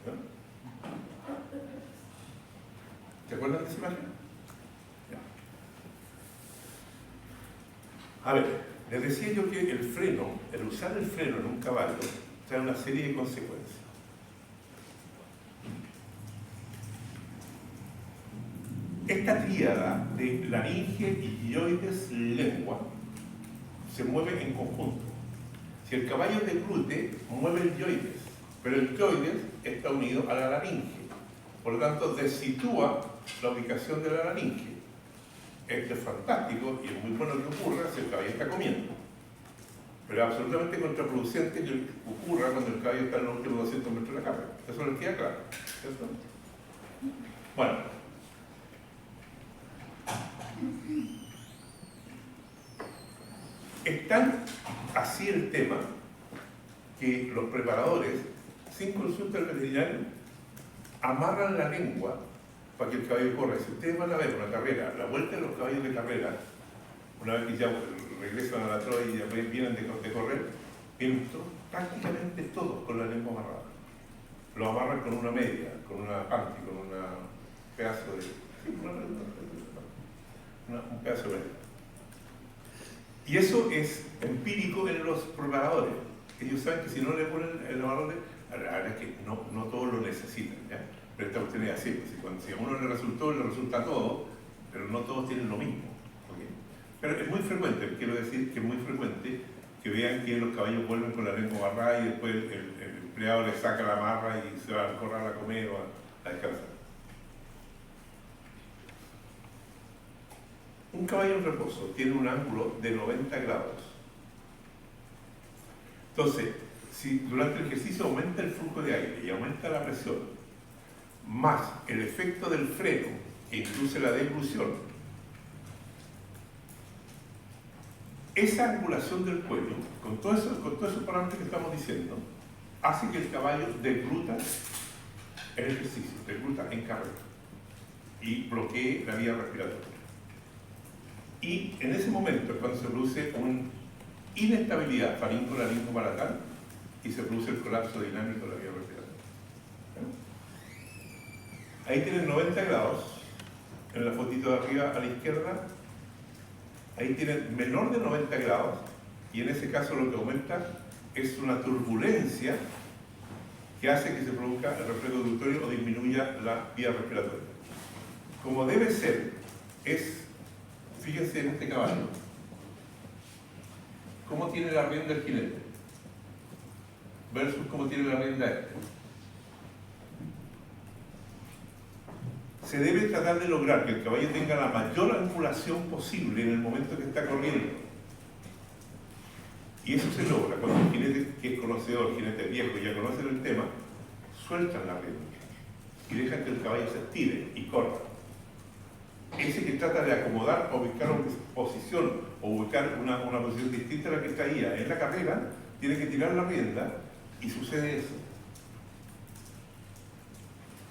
¿No? ¿Se acuerdan de esa imagen? Ya. A ver, les decía yo que el freno, el usar el freno en un caballo, trae una serie de consecuencias. Esta tríada de laringe, ilioides, lengua se mueve en conjunto. Si el caballo deglute, mueve el yoides, pero el yoides está unido a la laringe. Por lo tanto, desitúa la ubicación de la laringe. Esto es fantástico y es muy bueno que ocurra si el caballo está comiendo. Pero es absolutamente contraproducente que ocurra cuando el caballo está en los últimos 200 metros de la carrera. Eso les queda claro, ¿cierto? Bueno. Es tan así el tema que los preparadores, sin consulta al veterinario, amarran la lengua para que el caballo corra. Si ustedes van a ver una carrera, la vuelta de los caballos de carrera, una vez que ya regresan a la troya y ya vienen de correr, vienen prácticamente todos con la lengua amarrada. Lo amarran con una media, con una panty, con un pedazo de... Sí, un pedazo de media. Y eso es empírico en los preparadores. Ellos saben que si no le ponen el amarrón, la verdad es que no todos lo necesitan, ¿ya? Pero esta cuestión es así, pues, si a uno le resulta todo, pero no todos tienen lo mismo. ¿Okay? Pero es muy frecuente, quiero decir que es muy frecuente que vean que los caballos vuelven con la lengua amarrada y después el empleado le saca la amarra y se va al corral a comer o a descansar. Un caballo en reposo tiene un ángulo de 90 grados. Entonces, si durante el ejercicio aumenta el flujo de aire y aumenta la presión, más el efecto del freno que induce la deglución, esa angulación del cuello, con todos esos parámetros que estamos diciendo, hace que el caballo degluta en ejercicio, degluta en carrera y bloquee la vía respiratoria. Y en ese momento es cuando se produce una inestabilidad faringo-laringo-palatal y se produce el colapso dinámico de la vía respiratoria. Ahí tienen 90 grados, en la fotito de arriba a la izquierda. Ahí tienen menor de 90 grados y en ese caso lo que aumenta es una turbulencia que hace que se produzca el reflejo glutorio o disminuya la vía respiratoria. Como debe ser, fíjense en este caballo, cómo tiene la rienda el jinete versus cómo tiene la rienda este. Se debe tratar de lograr que el caballo tenga la mayor angulación posible en el momento que está corriendo. Y eso se logra cuando el jinete, que es conocedor, el jinete viejo y ya conoce el tema, sueltan la rienda y dejan que el caballo se estire y corra. Ese que trata de acomodar o ubicar una posición o ubicar una posición distinta a la que traía en la carrera, tiene que tirar la rienda y sucede eso.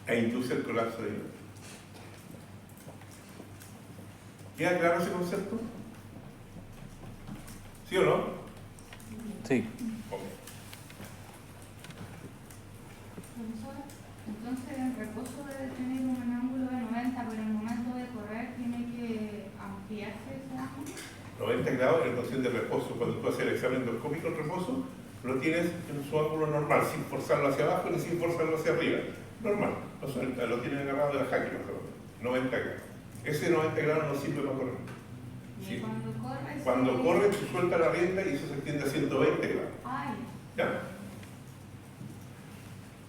E induce el colapso de dinámico. ¿Queda claro ese concepto? ¿Sí o no? Sí. Okay. Profesor, entonces el reposo debe tener un ángulo de 90, pero en el momento de correr tiene que ampliarse ese ángulo. 90 grados en noción de reposo. Cuando tú haces el examen endoscópico, el reposo lo tienes en su ángulo normal, sin forzarlo hacia abajo ni sin forzarlo hacia arriba. Normal. Lo tienen agarrado de la jaque, 90 grados. Ese 90 grados no sirve para correr. Y Cuando corre, tú sueltas la rienda y eso se extiende a 120 grados. Ay. ¿Ya?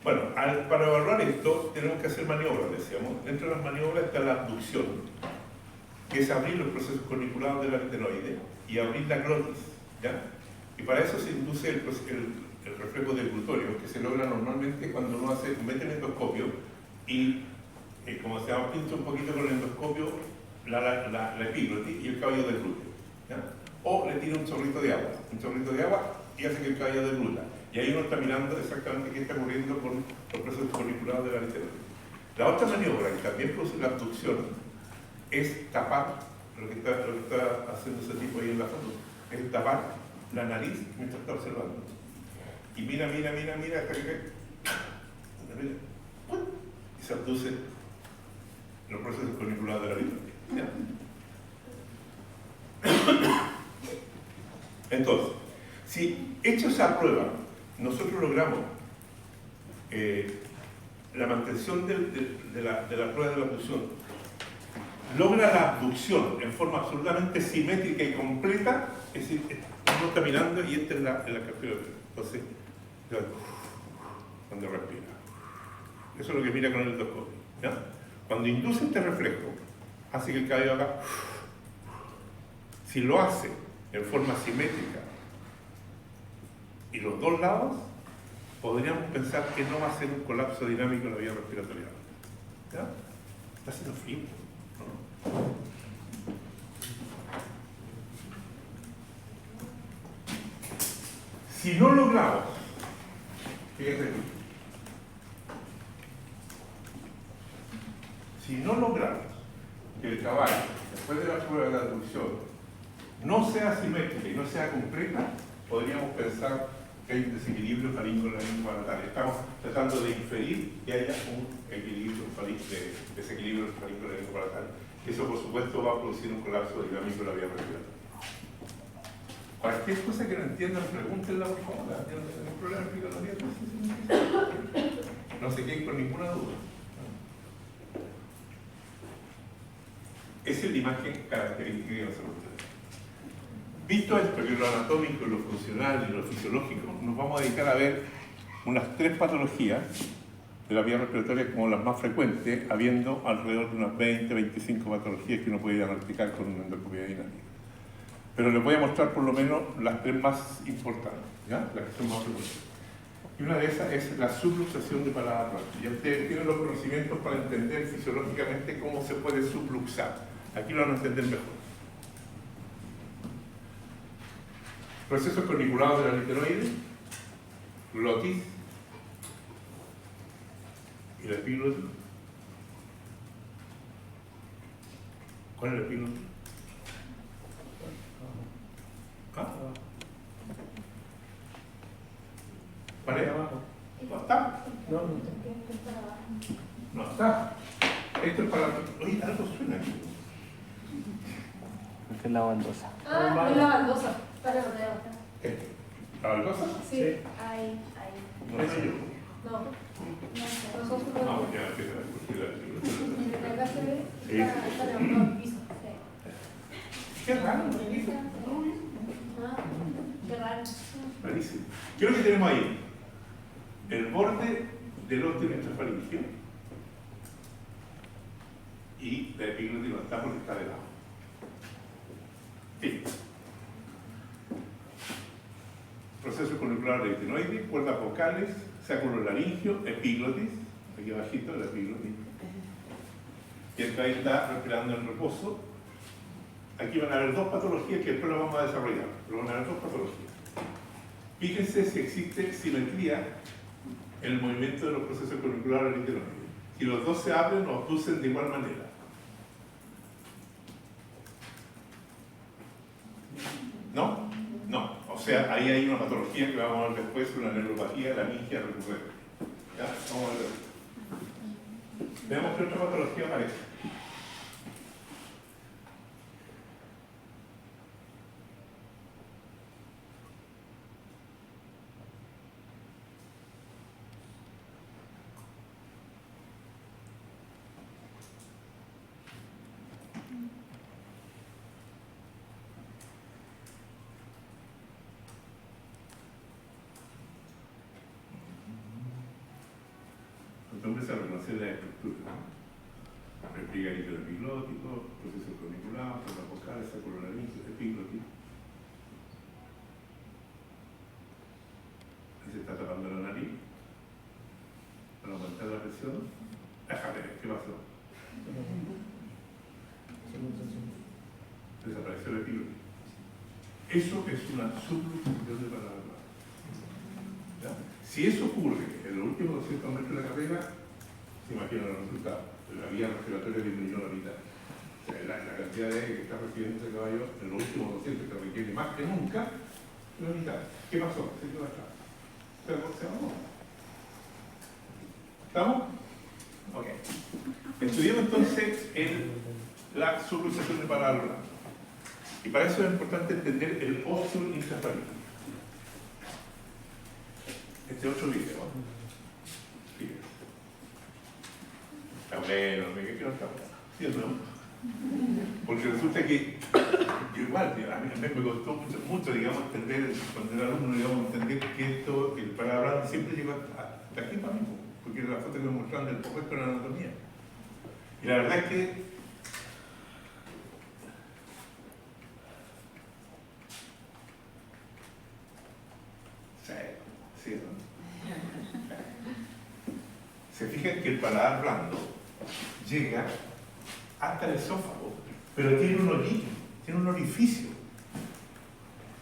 Bueno, para evaluar esto tenemos que hacer maniobras, decíamos. Dentro de las maniobras está la abducción, que es abrir los procesos corniculados del aritenoide y abrir la glotis, ¿ya? Y para eso se induce el reflejo del glutorio, que se logra normalmente cuando uno mete el endoscopio y, como se llama, pincha un poquito con el endoscopio la epiglotis y el caballo del glúteo, ¿ya? O le tira un chorrito de agua y hace que el caballo degluta. Y ahí uno está mirando exactamente qué está ocurriendo con los procesos corniculados del aritenoide. La otra maniobra que también produce la abducción es tapar, lo que está haciendo ese tipo ahí en la foto, es tapar la nariz mientras está observando. Y mira hasta que y se abduce los procesos corniculados de la vida. Entonces, si hecho esa prueba, nosotros logramos la mantención de la prueba de la abducción, logra la abducción en forma absolutamente simétrica y completa, es decir, uno está mirando y esta es la cartera. Entonces, cuando respira. Eso es lo que mira con el endoscopio, ¿ya? Cuando induce este reflejo, hace que el caballo haga. Si lo hace en forma simétrica y los dos lados, podríamos pensar que no va a ser un colapso dinámico en la vía respiratoria. ¿Ya? Está haciendo frío, ¿no? Si no logramos, fíjense, si no logramos que el caballo, después de la prueba de la abducción, no sea simétrica y no sea completa, podríamos pensar que hay un desequilibrio faringo-laringo-palatal. Estamos tratando de inferir que haya un desequilibrio faringo-laringo-palatal. Eso, por supuesto, va a producir un colapso dinámico de la vía respiratoria. Cualquier cosa que no entiendan, pregúntenla por favor. No hay problema, explícanos bien. No se queden con ninguna duda. Esa es la imagen característica que nosotros tenemos. Visto esto, que es lo anatómico, lo funcional y lo fisiológico, nos vamos a dedicar a ver unas 3 patologías de la vía respiratoria como las más frecuentes, habiendo alrededor de unas 20-25 patologías que uno puede diagnosticar con una endoscopia dinámica. Pero les voy a mostrar por lo menos las 3 más importantes, ¿ya? Las que son más frecuentes. Y una de esas es la subluxación de paladar blando. Ya ustedes tienen los conocimientos para entender fisiológicamente cómo se puede subluxar. Aquí lo van a entender mejor. Procesos corniculados de la litenoide, glotis y la epiglotis. ¿Cuál es la epiglotis? ¿Ah? ¿Cuál es? ¿No está? No está. Esto es para... Oye, algo suena aquí. Esta es la baldosa. Ah, es la baldosa. Para el rodeo. ¿Qué? ¿La baldosa? Sí, Sí. ahí. No sé yo. No, nosotros No, lo ya, que la acá se ve, Sí. está levantado el piso. Qué raro, Ah, qué raro. rarísimo. ¿Qué es lo que tenemos ahí? El borde del óseo intrafaringeo y la epiglotis no está porque está de lado. Sí. Proceso cornicular de litenoide, cuerdas vocales, sacro laringio, epiglotis, aquí abajito la epiglotis. Y el ahí está respirando en reposo. Aquí van a haber 2 patologías que después las vamos a desarrollar, pero van a haber 2 patologías. Fíjense si existe simetría en el movimiento de los procesos corniculares del litenoide. Si los 2 se abren o abducen de igual manera. ¿No? No. O sea, ahí hay una patología que vamos a ver después, una neuropatía laringia recurrente. ¿Ya? Vamos a ver. Veamos qué otra patología aparece. Entonces a reconocer la estructura, ¿no? Repligarito epiglótico, proceso corniculado, cuerdas vocales, sacro laringio, epiglotis. Ahí se está tapando la nariz para aumentar la presión. Déjame ver, ¿qué pasó? Desapareció la epiglotis. Eso es una subluxación de paladar blando. ¿Ya? Si eso ocurre en los últimos 200 metros de la carrera, se imaginan los resultados. La vía respiratoria disminuyó la mitad. O sea, la cantidad de aire que está recibiendo ese caballo en los últimos 200, que requiere más que nunca, la mitad. ¿Qué pasó? Se quedó atrás. ¿Se bajó? ¿Estamos? Ok. Estudiamos entonces la subluxación de paladar blando. Y para eso es importante entender el óseo intrafaringeo. Este otro video. Fíjense. Está bueno, que no está bueno. ¿Sí o no? Porque resulta que yo igual, a mí me costó mucho, digamos, entender, cuando era alumno, digamos, entender que esto, el paladar blando siempre llegó hasta aquí para mí, porque era la foto que me mostraron del poco con la anatomía. Y la verdad es que sí, ¿no? Se fijan que el paladar blando llega hasta el esófago, pero tiene un origen, tiene un orificio.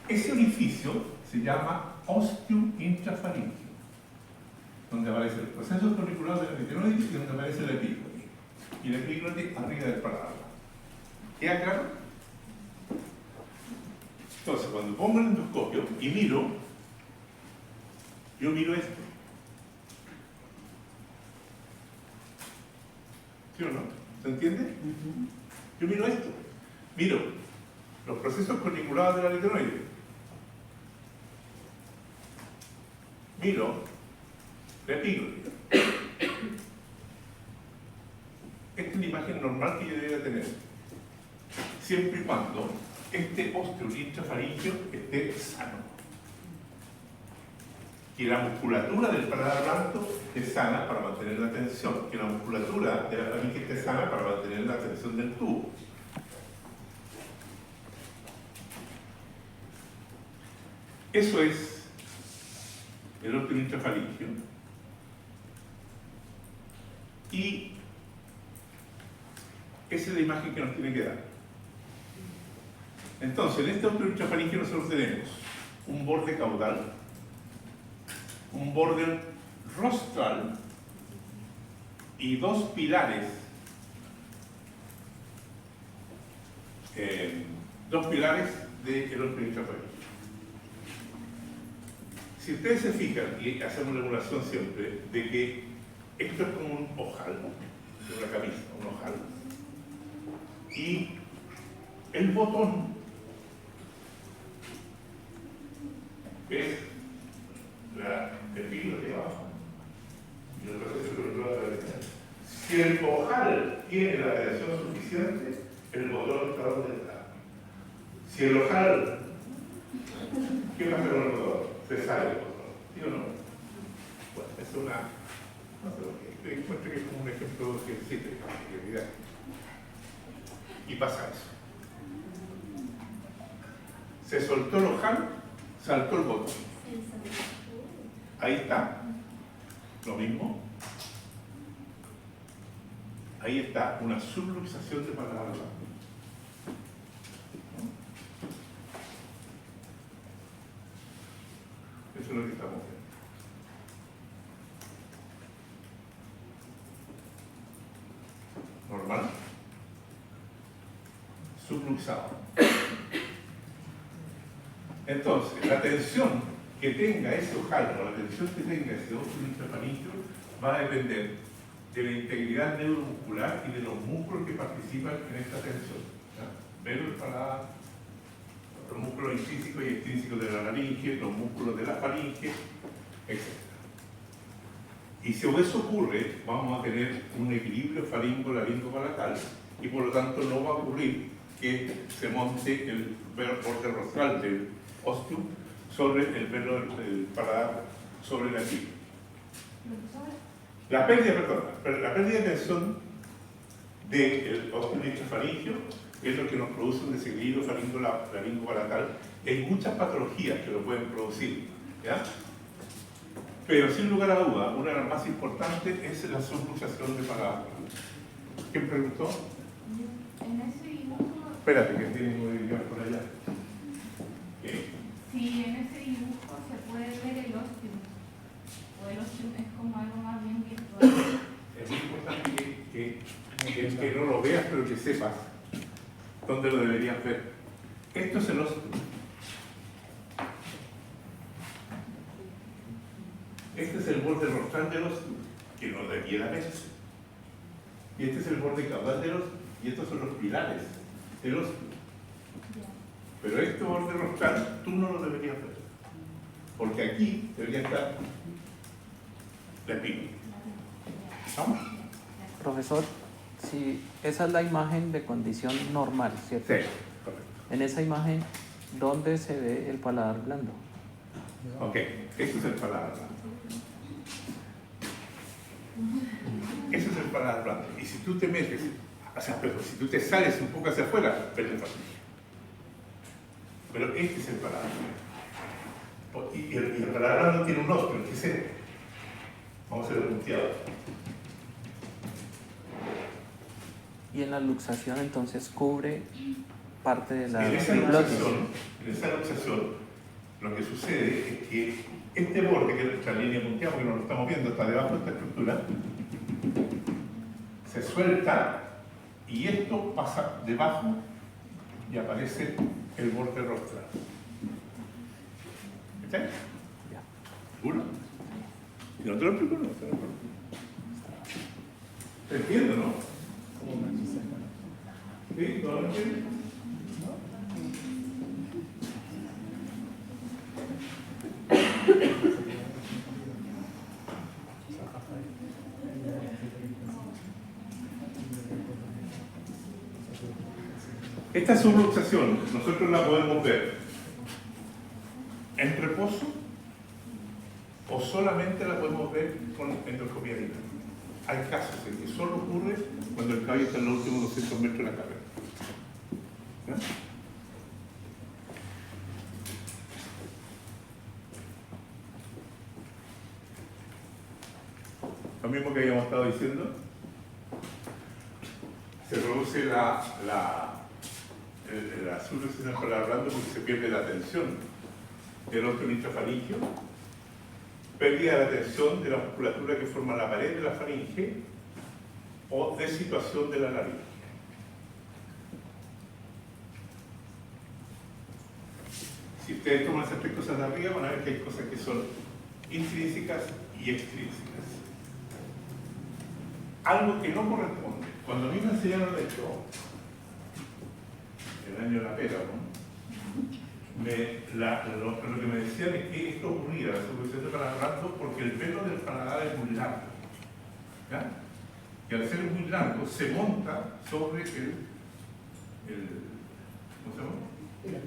Ese orificio se llama ósteo intrafaringeo, donde aparece el proceso cornicular de la litenoide y donde aparece la epiglotis. Y la epiglotis arriba del paladar blando. ¿Queda claro? Entonces, cuando pongo el endoscopio y miro, yo miro esto. ¿Sí o no? ¿Se entiende? Yo miro esto. Miro los procesos corniculados de la litenoide. Miro la epiglotis. Esta es la imagen normal que yo debería tener. Siempre y cuando este ósteo intrafaríngeo esté sano. Que la musculatura del paladar blando esté sana para mantener la tensión. Que la musculatura de la faringe esté sana para mantener la tensión del tubo. Eso es el ósteo intrafaríngeo. Y esa es la imagen que nos tiene que dar. Entonces, en este ósteo intrafaríngeo nosotros tenemos un borde caudal, un borde rostral y dos pilares. Dos pilares del ósteo intrafaríngeo. Si ustedes se fijan, y hacemos la emulación siempre, de que esto es como un ojal, de una camisa, un ojal. Y el botón es el filo de abajo. Y el proceso de la tensión. Si el ojal tiene la tensión suficiente, el botón está donde está. Si el ojal, ¿qué pasa con el botón? Se sale el botón, ¿sí o no? Bueno, es una, no sé lo que, encuentro que es como un ejemplo que existe en realidad. Y pasa eso. Se soltó el ojal, saltó el botón. Ahí está. Lo mismo. Ahí está una subluxación de paladar blando. Eso es lo que estamos viendo. Normal. Subluxado. Entonces, la tensión que tenga ese ojal o la tensión que tenga ese ósteo intrafaríngeo va a depender de la integridad neuromuscular y de los músculos que participan en esta tensión. Velo el paladar, los músculos intrínsecos y extrínsecos de la laringe, los músculos de la faringe, etc. Y si eso ocurre, vamos a tener un equilibrio faringo-laringo-palatal y por lo tanto no va a ocurrir que se monte el borde rostral del ósteo sobre el velo del paladar, sobre la piel. La pérdida de tensión del ósteo intrafaríngeo es lo que nos produce un desequilibrio faringo-laringo-palatal en muchas patologías que lo pueden producir, ¿ya? Pero sin lugar a duda, una de las más importantes es la subluxación de paladar. ¿Quién preguntó? En ese dibujo, Espérate, que tiene que llevar por allá. ¿Qué? si en ese dibujo se puede ver el ostium, o el ostium es como algo más bien virtual. Es muy importante que no lo veas, pero que sepas dónde lo deberías ver. Esto es el ostium. Este es el borde rostral del ostium, que no debiera verse. Y este es el borde caudal del ostium, y estos son los pilares del ostium. Pero este borde rostral tú no lo deberías ver, porque aquí debería estar la espina. ¿Vamos? Profesor, si esa es la imagen de condición normal, ¿cierto? Sí, correcto. En esa imagen, ¿dónde se ve el paladar blando? Ok, este es el paladar blando. Ese es el paladar blando. Y si tú te metes, o sea, pero si tú te sales un poco hacia afuera, ves el faringe. Pero este es el paladar blando. Y el paladar blando tiene un ósteo, que es este. Vamos a hacerlo punteado. Y en la luxación entonces cubre parte de la En esa glotis. luxación, lo que sucede es que este borde, que es nuestra línea punteada, porque no lo estamos viendo, está debajo de esta estructura, se suelta y esto pasa debajo y aparece el borde rostral. ¿Está? Ya. ¿Seguro? ¿Y no te lo explico? No, te lo explico. ¿Te entiendo, no? ¿Sí? ¿No lo entiendes? Esta subluxación nosotros la podemos ver en reposo o solamente la podemos ver con endoscopia dinámica. Hay casos en que solo ocurre cuando el caballo está en los últimos 200 metros de la carrera. ¿Ya? Lo mismo que habíamos estado diciendo, se produce la subluxación hablando porque se pierde la tensión del otro intrafaringeo, pérdida de la tensión de la musculatura que forma la pared de la faringe o de situación de la laringe. Si ustedes toman esas tres cosas de arriba, van a ver que hay cosas que son intrínsecas y extrínsecas. Algo que no corresponde. Cuando a mí me enseñaron esto, el año de la pera, ¿no? Lo que me decían es que esto ocurría, la subluxación de paladar porque el pelo del paladar es muy largo. ¿Ya? Y al ser muy largo, se monta sobre ¿cómo se llama?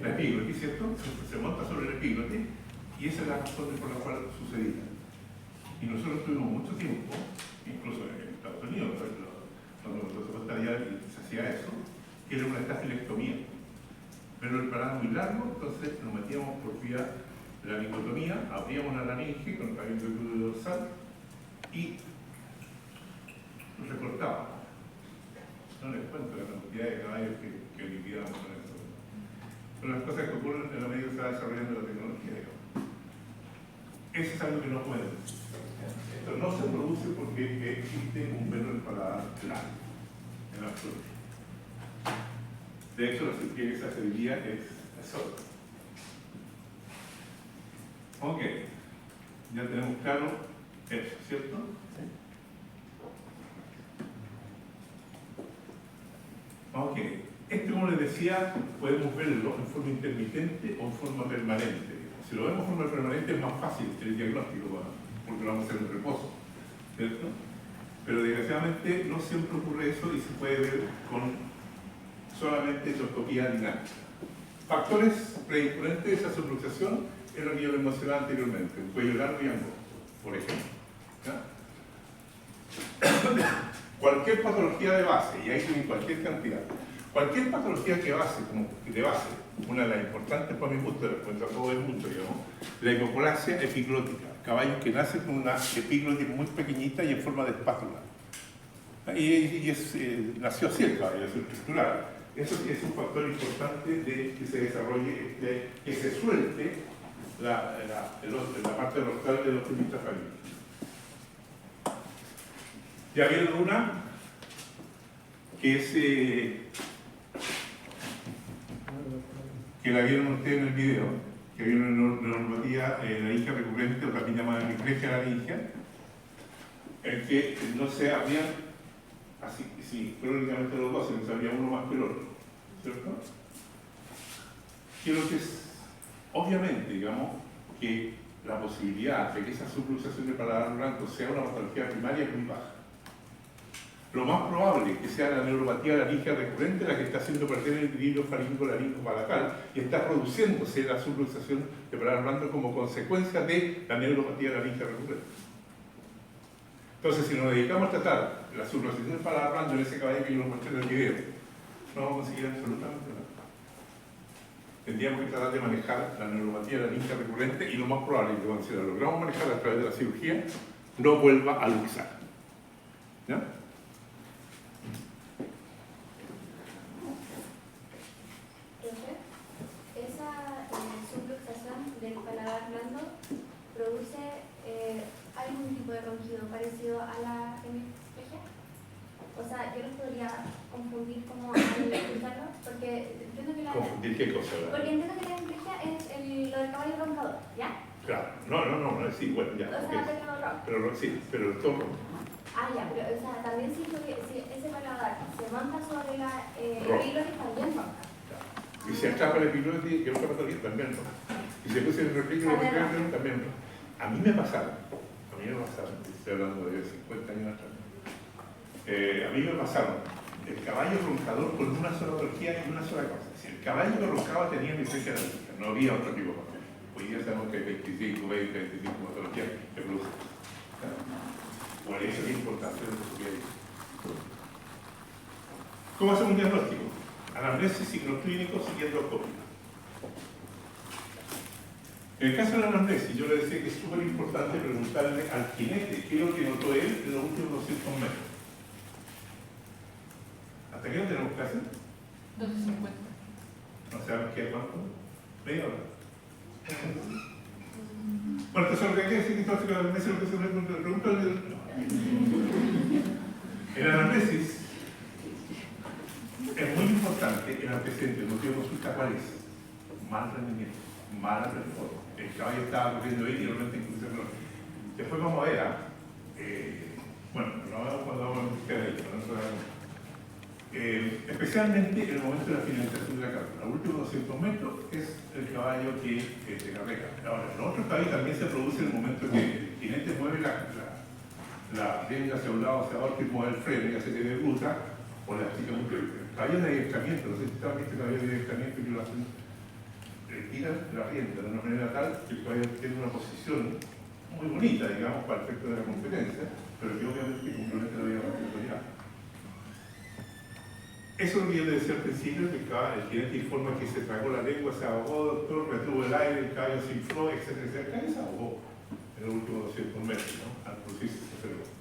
La epíglote, ¿cierto? Se monta sobre el epíglote y esa es la razón por la cual sucedía. Y nosotros tuvimos mucho tiempo, incluso en Estados Unidos, cuando nosotros allá se hacía eso, que era una estafilectomía. Pero el paladar muy largo, entonces nos metíamos por vía de la nicotomía, abríamos la laringe con el cabello dorsal y nos recortábamos. No les cuento la cantidad de caballos que liquidamos con eso. Son las cosas que ocurren en la medida que se va desarrollando la tecnología, digamos. Eso es algo que no puede. Esto no se produce porque existe un pelo del paladar claro, en absoluto. De hecho, la cirugía que se hace hoy día es otra. Ok, ya tenemos claro eso, ¿cierto? Ok, esto, como les decía, podemos verlo en forma intermitente o en forma permanente. Si lo vemos en forma permanente es más fácil el diagnóstico, porque lo vamos a hacer en reposo, ¿cierto? Pero desgraciadamente no siempre ocurre eso y se puede ver con solamente endoscopía dinámica. Factores predisponentes de esa subluxación es lo que yo les mencionaba anteriormente, un cuello largo y angosto, por ejemplo. ¿Ya? Cualquier patología de base, y ahí tienen cualquier cantidad, cualquier patología que base, como de base, una de las importantes para mi gusto, pues tampoco es mucho, digamos, la hipoplasia epiglótica, caballos que nacen con una epiglotis muy pequeñita y en forma de espátula. Nació así el caballo, es estructural. Eso es un factor importante de que se desarrolle, que se suelte la parte dorsal de los intrafaringos. Ya vieron una que es que la vieron ustedes en el video, que vieron una neuropatía laringia recurrente, o también llamada hemiplegia laringia, en que no se abrían así, sí, crónicamente los dos, se abría uno más que el otro, ¿cierto? Quiero que es, obviamente, digamos, que la posibilidad de que esa subluxación del paladar blanco sea una patología primaria es muy baja. Lo más probable es que sea la neuropatía laringia recurrente la que está haciendo perder el equilibrio faringo-laringo-palatal y está produciéndose la subluxación de paladar blanco como consecuencia de la neuropatía laringia recurrente. Entonces, si nos dedicamos a tratar la subluxación del paladar blando en ese caballo que yo les mostré en el video, no vamos a conseguir absolutamente nada. Tendríamos que tratar de manejar la neuropatía laringia recurrente y lo más probable es que si la logramos manejar a través de la cirugía, no vuelva a luxar. ¿Ya? Esa subluxación del paladar blando produce algún tipo de ronquido parecido a la hemiplegia. O sea, yo los podría confundir como al escucharlo, porque entiendo que la... ¿Confundir qué cosa? ¿Verdad? Porque entiendo que la hemiplegia es lo del caballo roncador, ¿ya? Claro, no, sí, bueno, ya. O sea, okay. Pero sí, pero el tono. Ah, ya, pero o sea, también siento que si ese paladar se monta sobre la epiglotis también ronca. Y si atrapa el epiglotis, que es otra patología, también ronca. Y si puse el replico también ronca. A mí me pasaron, estoy hablando de 50 años atrás. A mí me pasaron el caballo roncador con una sola energía y una sola cosa. Si el caballo que roncaba tenía licencia analógica, no había otro tipo de papel. Hoy día sabemos que hay 25, 20, 25 metodologías que producen. Por eso es importante lo que sugiere. ¿Cómo hacemos un diagnóstico? Anamnesis, signos clínicos y endoscopia. En el caso de la anamnesis, yo le decía que es súper importante preguntarle al jinete qué es lo que notó él en los últimos 200 metros. ¿Hasta qué no tenemos clase? 12:50. O sea, ¿qué cuánto? ¿Media hora? Bueno, entonces lo que hay que decir es que entonces la anamnesis lo que se le pregunta en la anamnesis es muy importante el antecedente, el motivo de consulta cuál es. Mal rendimiento, mala performance. El caballo estaba corriendo bien y realmente incluso no. Después vamos a ver, bueno, lo vamos cuando vamos a buscar ahí, especialmente en el momento de la finalización de la carrera. Los últimos 200 metros es el caballo que te carrega. Ahora, en los otros caballos también se produce en el momento que el jinete mueve la rienda hacia un lado, hacia otro y mueve el freno y hace que debuta o la chica mucho. El caballo de adiestramiento, no sé si ustedes visto el caballo de adiestramiento que lo hacen, tiran la rienda de una manera tal que el caballo tiene una posición muy bonita, digamos, para el efecto de la competencia, pero que obviamente compromete la vida territorial. Eso es lo que yo le decía al principio, que el jinete informa que se tragó la lengua, se ahogó, doctor, retuvo el aire, el caballo se infló, etc. El caballo se ahogó en los últimos 200 metros, ¿no? Al producirse ese fenómeno.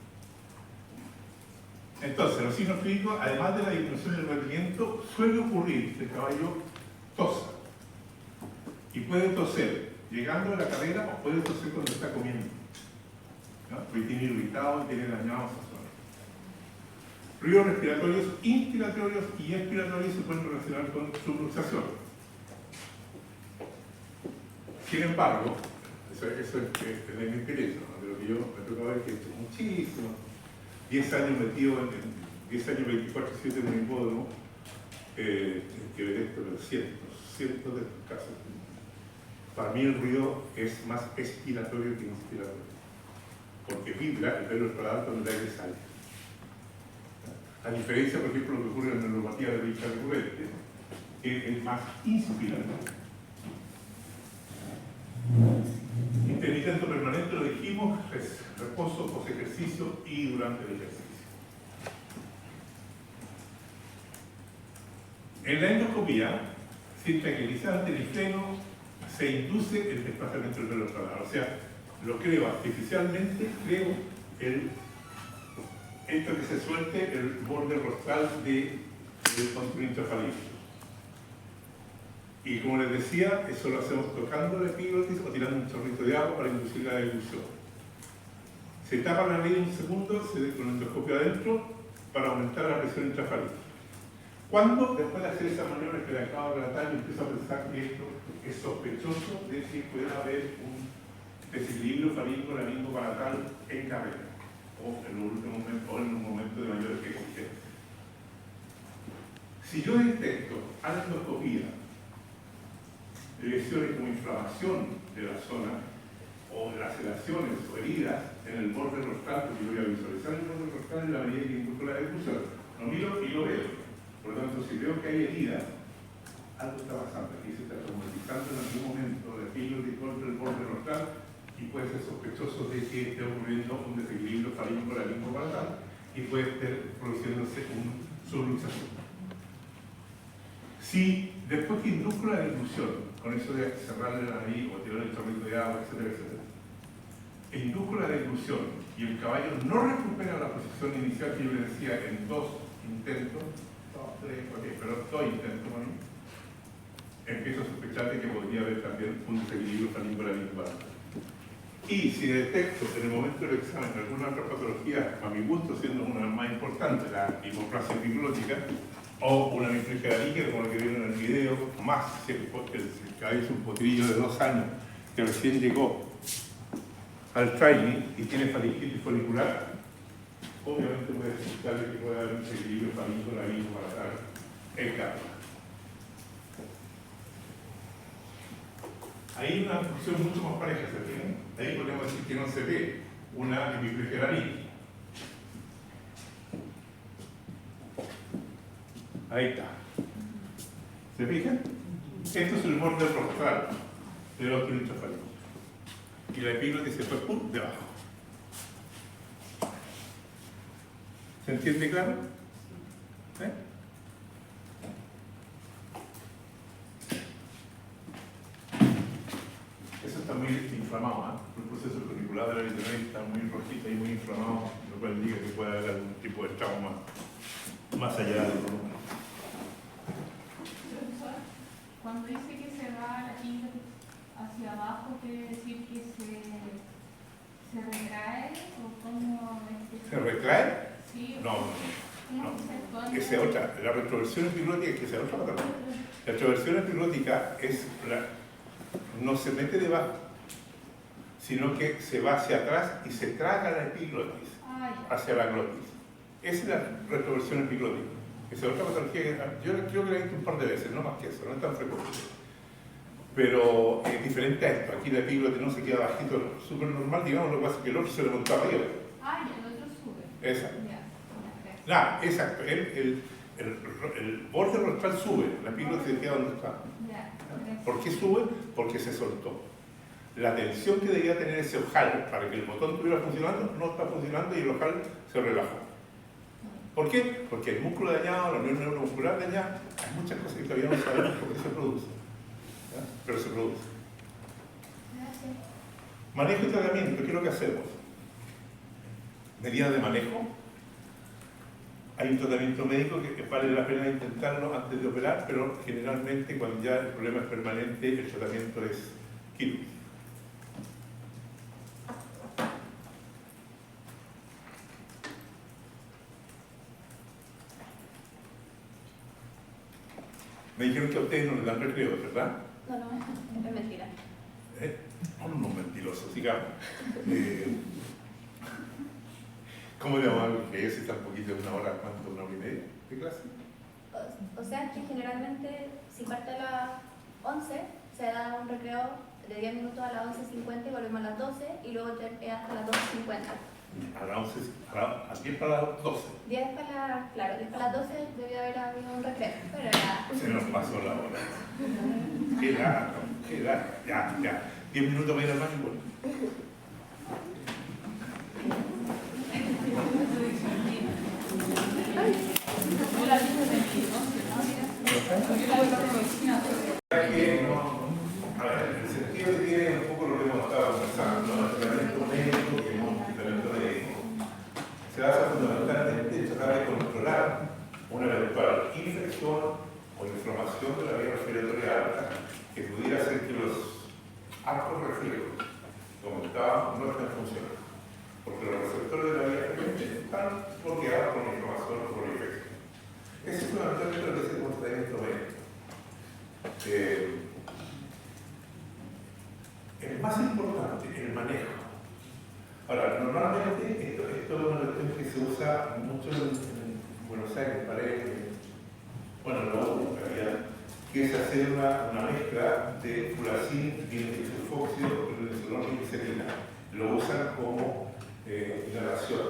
Entonces, los signos clínicos, además de la disminución del rendimiento, suele ocurrir que el caballo tosa. Y puede toser llegando a la carrera o puede toser cuando está comiendo, ¿no? Porque tiene irritado y tiene dañado esa zona. Ruidos respiratorios, inspiratorios y expiratorios se pueden relacionar con subluxación. Sin embargo, eso es de mi experiencia, ¿no? De lo que yo me tocaba ver que he hecho muchísimo, 10 años metido en 10 años 24/7 en un hipódromo, que ver esto, pero cientos de estos casos. Para mí el ruido es más expiratorio que inspiratorio, porque vibra el pelo del paladar cuando el aire sale. A diferencia, por ejemplo, lo que ocurre en la neuropatía de dicha recurrente, que es más inspiratorio. Intermitente permanente, lo dijimos, es reposo, post ejercicio y durante el ejercicio. En la endoscopía, sin tranquilizante ni freno, se induce el desplazamiento del pelo paladar. O sea, lo creo artificialmente, creo esto que se suelte el borde rostral del control intrafalítico. Y como les decía, eso lo hacemos tocando la epiglotis o tirando un chorrito de agua para inducir la deglución. Se tapa la nariz un segundo, se deja con el endoscopio adentro para aumentar la presión intrafalítica. Cuando, después de hacer esa maniobra que le acabo de relatar, yo empiezo a pensar que esto es sospechoso de que pueda haber un desequilibrio faringo-laringo-palatal en carrera o en un momento de mayor exigencia. Si yo detecto a la endoscopía lesiones como inflamación de la zona o laceraciones o heridas en el borde rostral, porque yo voy a visualizar el borde rostral en la medida que induzco la deglución, lo miro y lo veo. Por lo tanto, si veo que hay heridas, algo está pasando. Aquí se está traumatizando en algún momento la epiglotis contra el borde rostral y puede ser sospechoso de que esté ocurriendo un desequilibrio faringo-laringo-palatal y puede estar produciéndose una subluxación. Si después que induzco la deglución, con eso de cerrarle la nariz o tirar el chorrito de agua, etcétera, induzco la deglución y el caballo no recupera la posición inicial que yo le decía en 2 intentos, 2, 3, pero 2 intentos, ¿no? Empiezo a sospechar de que podría haber también un desequilibrio faringo-laringo-palatal. Y si detecto en el momento del examen alguna otra patología, a mi gusto siendo una de las más importantes, la hipoplasia epiglótica, o una microcefalia como la que vieron en el video, más si el caballo es un potrillo de 2 años que recién llegó al training y tiene faringitis folicular, obviamente puede significar que puede haber un desequilibrio faringo-laringo-palatal en carrera. Ahí hay una función mucho más pareja, ¿se entiende? Ahí podemos decir que no se ve una hemiplegia. Ahí está. ¿Se fijan? Esto es el borde rostral del óculo encefálico. Y la epiglotis se fue debajo. ¿Se entiende claro? ¿Eh? Eso está muy inflamado, ¿eh? El proceso curricular de la vitreosis está muy rojito y muy inflamado, lo cual indica que puede haber algún tipo de trauma más allá del volumen. Cuando dice que se va la epiglotis hacia abajo, ¿quiere decir que se retrae o cómo es que ¿Se retrae? Sí, No, ¿cómo no. se expone? Esa es otra. La retroversión epiglótica es que sea otra patología. La retroversión epiglótica es no se mete debajo, sino que se va hacia atrás y se traga la epiglotis hacia la glotis. Esa es la retroversión epiglótica. Esa es otra patología que yo creo que la he visto un par de veces, no más que eso, no es tan frecuente. Pero es diferente a esto. Aquí la epiglotis no se queda bajito, súper normal, digamos, lo que pasa es que el otro se le montó arriba. Ah, y el otro sube. Exacto. Ya, ya, Nada, exacto. El borde rostral sube, la epiglotis se queda donde está. ya. ¿Por qué sube? Porque se soltó. La tensión que debía tener ese ojal para que el botón estuviera funcionando no está funcionando y el ojal se relajó. ¿Por qué? Porque el músculo dañado, la unión neuromuscular dañada, hay muchas cosas que todavía no sabemos por qué se produce. ¿Ya? Pero se produce. Gracias. Manejo y tratamiento, ¿qué es lo que hacemos? Medidas de manejo. Hay un tratamiento médico que vale la pena intentarlo antes de operar, pero generalmente cuando ya el problema es permanente, el tratamiento es quirúrgico. Me dijeron que a ustedes no les dan recreo, ¿verdad? No, es mentira. Son unos mentirosos, sigamos. ¿Cómo le llamamos que si está un poquito de una hora, cuánto, una hora y media de clase? O sea que generalmente si parte a las 11 se da un recreo de 10 minutos a las 11:50 y volvemos a las 12 y luego hasta las 12:50. A las 11, a 10 para las 12. 10 para las 12 debió haber habido un recreo, pero ya. Se nos pasó la hora. Qué largo, qué largo. Ya. 10 minutos para ir al baño y bueno. A ver, en el sentido que tiene un poco lo que hemos estado conversando, ¿no? El tratamiento médico y el tratamiento médico se basa fundamentalmente en tratar de controlar una eventual infección o inflamación de la vía respiratoria alta que pudiera hacer que los arcos reflejos, como estábamos, no estén funcionando. Porque los receptores de la vía respiratoria están bloqueados por la inflamación o por la infección. Ese es fundamentalmente lo que es el tratamiento médico. El más importante, el manejo. Ahora, normalmente esto es una cuestión que se usa mucho en Buenos Aires, bueno, en la ONU en realidad, que es hacer una mezcla de furacil, dimetilsulfóxido, prednisolón y glicerina. Lo usan como inhalación.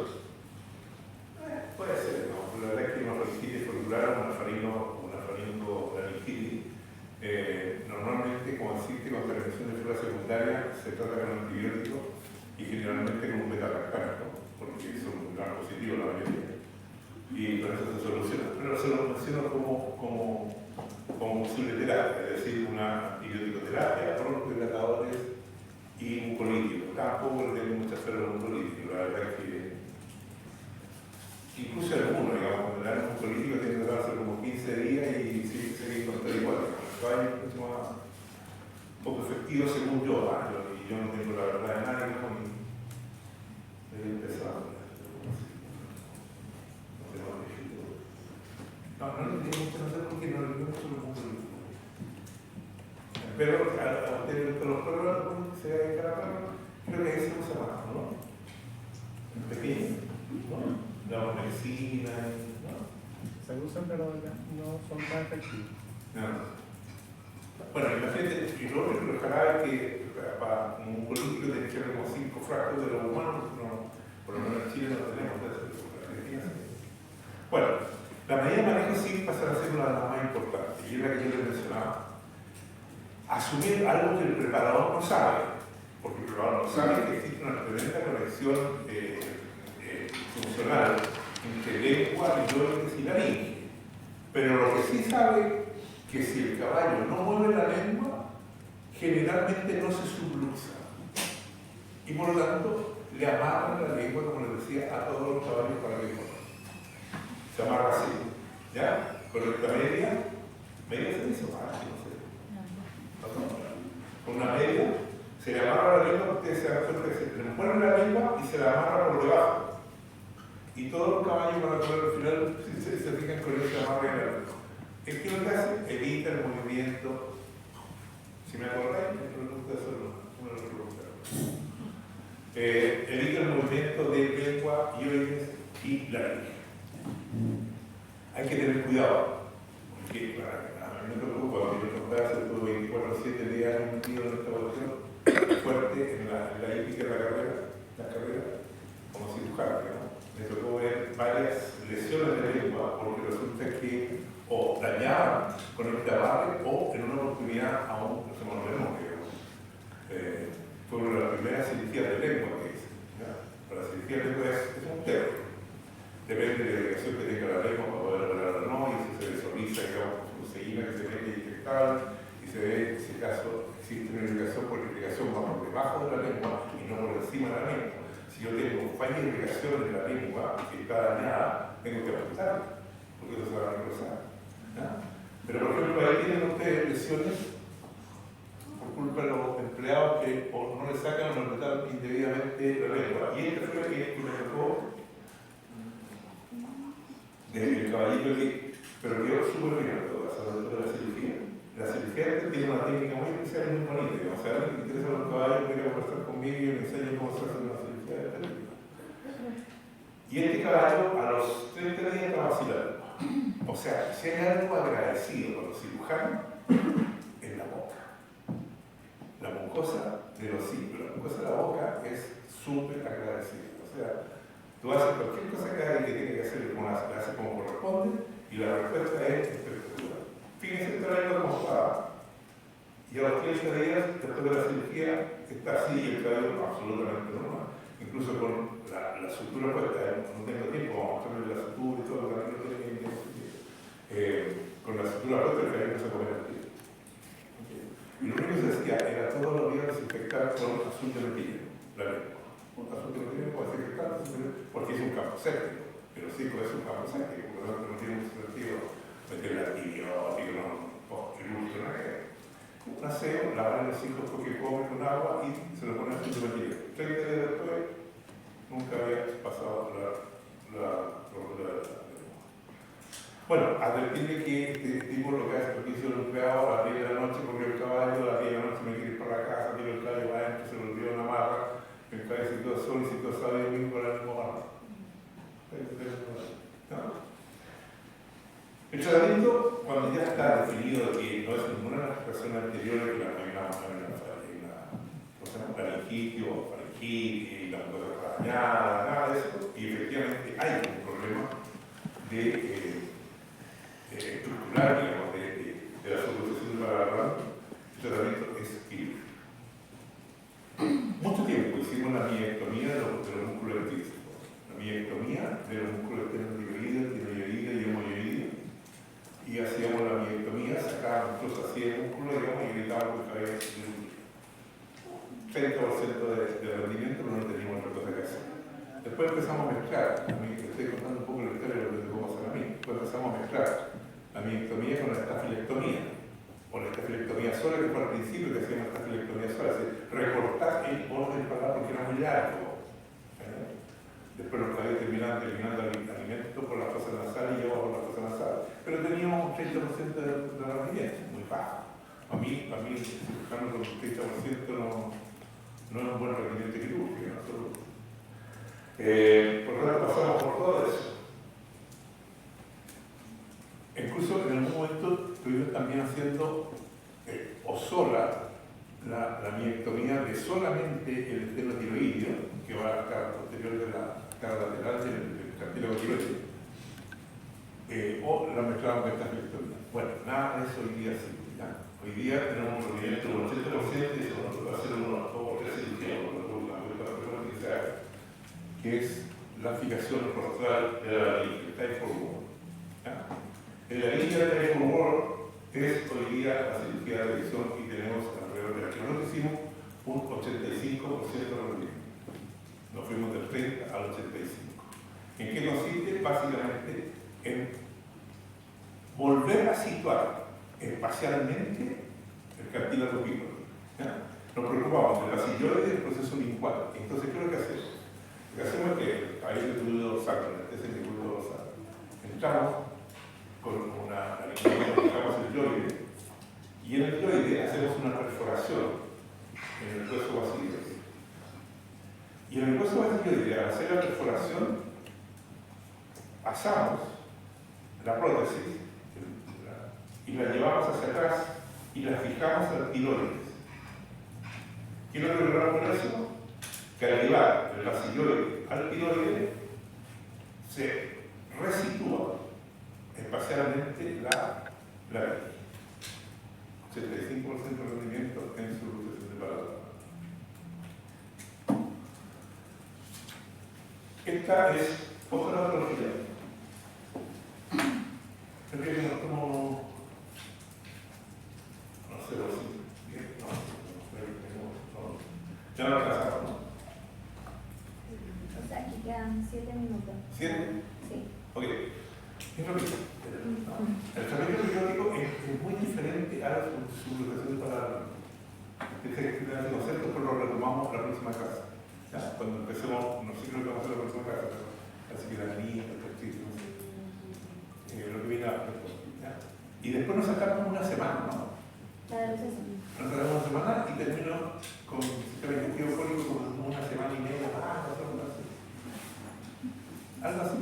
Puede ser, ¿no? La verdad es que una faringitis folicular, una faringofaringitis, normalmente, como existe contaminación de flora secundaria, se trata con antibióticos y generalmente con un beta-lactano, porque son gran positivos la mayoría. Y con eso se soluciona. Pero se lo menciono como posible terapia, es decir, una antibiótico-terapia, broncodilatadores y mucolíticos. Tampoco tiene muchas células mucolíticas, la verdad es que incluso algunos, digamos, cuando le dan un mucolítico tiene que darse como 15 días y sigue con todo igual. Hay mucho más poco efectivo según yo, y yo no tengo la verdad de nadie con empezado. No le tengo mucho que hacer porque no le tengo mucho los mucolíticos. Pero a ustedes los programas se da de cada programa, creo que ahí se usa más, ¿no? En pequeño, ¿no? La medicina, ¿no? Se usan, pero no son tan efectivos. No. Bueno, imagínate, y lo otro que ojalá es que para un político tiene que haber como 5 frascos de los humanos, no, por lo menos en Chile no tenemos de eso. Bueno, La medida de manejo sí pasará a ser una de las más importantes, y es la que yo les mencionaba. Asumir algo que el preparador no sabe, porque el preparador no sabe que existe una tremenda conexión funcional entre lengua, hidrógenes y laringe. Pero lo que sí sabe que si el caballo no mueve la lengua, generalmente no se subluxa. Y por lo tanto, le amarran la lengua, como les decía, a todos los caballos para que muevan. Se amarra así, ¿ya? Con esta media se dice más, no sé. Con una media, se le amarra la lengua, ustedes se dan cuenta que se le mueve la lengua y se la amarra por debajo. Y todos los caballos van a comer al final, si se fijan con ese amarre de la lengua. ¿Es que lo que hace? Evita el movimiento. Si me acordáis, me gusta hacerlo. Evita el movimiento de lengua, hidrógenes y laringe. Hay que tener cuidado, porque a mí me preocupa, porque yo contaba hace todo 24/7 días metido en esta evaluación fuerte en la hípica de la carrera, como cirujano, ¿no? Me tocó ver varias lesiones de lengua, porque resulta que o dañaban con el amarre o en una oportunidad aún no se nos vemos, digamos. Fue una de las primeras cirugías de lengua que hice. Para la cirugía de lengua es un tema. Depende de la dirección que tenga la lengua para poder hablar o no, y si se visualiza, digamos, con fluoseína que se mete inyectable, y se ve, en ese caso, existe una irrigación porque la irrigación va por debajo de la lengua y no por encima de la lengua. Si yo tengo falla de irrigación en la lengua que está dañada, tengo que amputarla, porque eso se va a necrosar. Pero, por ejemplo, ahí tienen ustedes lesiones por culpa de los empleados que o no le sacan o no le metan indebidamente la lengua. Y este fue el que me tocó del caballito pero quedó súper bien todo eso, de la cirugía. La cirugía tiene una técnica muy especial y muy bonita. O sea, alguien que interesa a los caballos puede conversar conmigo y me enseña cómo se hace una cirugía de técnica. Y este caballo a los 30 días está vacilando. O sea, si hay algo agradecido con los cirujanos, es la boca. La mucosa de los ciclos, la mucosa de la boca es súper agradecida. O sea, tú haces cualquier cosa que alguien que tiene que hacer como la hace como corresponde y la respuesta es espectacular. Fíjense esta lengua como estaba. Y a los 30 días, después de la cirugía, está así y el cabello absolutamente normal. Incluso con la sutura puesta, no tengo tiempo, vamos a mostrarle la sutura y todo lo que no tiene tiempo. Con la sutura puesta, el cabello no se puede meter. Y lo único que se decía era todos los días desinfectar con azul de metilla, la lengua. Un azul de metilla puede desinfectar, porque es un campo séptico, pero sí puede ser un campo séptico, por lo tanto no tiene mucho sentido meterle antibiótico, post-quirúrgico, no es. Un aseo, lavar los hijos porque come con agua y se lo pone azul de metilla. 30 días después, nunca había pasado la bueno, advertirle que este tipo lo que hace, porque hizo el empleado a las 10 de la noche corrió el caballo, a las 10 de la noche me quiere ir para la casa, tiro el caballo va adentro, se lo olvidó una marra, el caballo se quedó solo y se quedó sábado y domingo con la misma marra. ¿No? El tratamiento, cuando ya está definido que no es ninguna de las personas anteriores que hay una faringitis o faringitis y la mucosa dañada, nada de eso, y efectivamente hay un problema de estructural, digamos, de la subluxación para la rama, el tratamiento es quirúrgico. Mucho tiempo hicimos la miectomía de los músculos artísticos, la miectomía de los músculos tenotiroides, tiroides y hemoioides, y hacíamos la miectomía, sacábamos cosas así de músculo, digamos, y gritábamos que había 30% de rendimiento, pero no teníamos otra cosa que hacer. Después empezamos a mezclar, a mí estoy contando un poco la historia de lo que te puedo pasar a mí, después empezamos a mezclar la miectomía con la estafilectomía, o la estafilectomía sola, que fue al principio que hacíamos estafilectomía sola, es decir, recortar el borde del paladar porque era muy largo. Después los caballos terminaban eliminando alimentos por la fosa nasal y yo por la fosa nasal, pero teníamos un 30% de rendimiento, muy bajo. A mí cirujano con un 30% no es un buen rendimiento quirúrgico, en absoluto. Por lo tanto, pasamos por todo eso. Incluso en algún momento estuvimos también haciendo o sola la miectomía de solamente el estenotiroideo, que va a la cara posterior de la cara lateral del cartílago tiroideo. o la mezclamos con estas vectorías. Bueno, nada de eso hoy día sí. ¿Ya? Hoy día tenemos un rendimiento del 80% y eso nos va a hacer unos 2 o 3 cirugías, que es la fijación rostral de la línea, Type for Work. En la línea de Type for Work es hoy día la cirugía de visión y tenemos alrededor de aquí. Nosotros hicimos un 85% de rendimiento. Nos fuimos del 30 al 85. ¿En qué consiste? Básicamente en volver a situar espacialmente el cartílago pícoro. Nos preocupamos de la silloide y del proceso lingual. Entonces, ¿qué es lo que hacemos? Lo que hacemos es que ahí el glúteo dorsal, este es el glúteo dorsal. Entramos con una alineación, buscamos el yoide y en el yoide hacemos una perforación en el hueso basiloide. Y en el hueso basiloide, al hacer la perforación, pasamos la prótesis y la llevamos hacia atrás y la fijamos al tiroides. ¿Qué es lo que logramos con eso? Que al llevar el basiloide al tiroides se resitúa espacialmente la línea. 85% de rendimiento en su luces de paladar. Esta es otra patología. Creo que nos tomamos, no sé, ya no alcanzamos, ¿no? O sea, aquí quedan 7 minutos. ¿7? Sí. Ok. ¿Qué es lo que el tratamiento periódico es muy diferente a la subluxación de paladar. Este concepto, pues lo retomamos la próxima clase. ¿Ya? Cuando empecemos, no sé qué es lo que vamos a hacer la próxima clase, pero la ciudadanía, el prestigio, lo que viene después. Y después nos sacamos una semana, ¿no? La de receso. Nos sacamos una semana y termino con sistema digestivo cólico como una semana y media más, algo así. Algo así.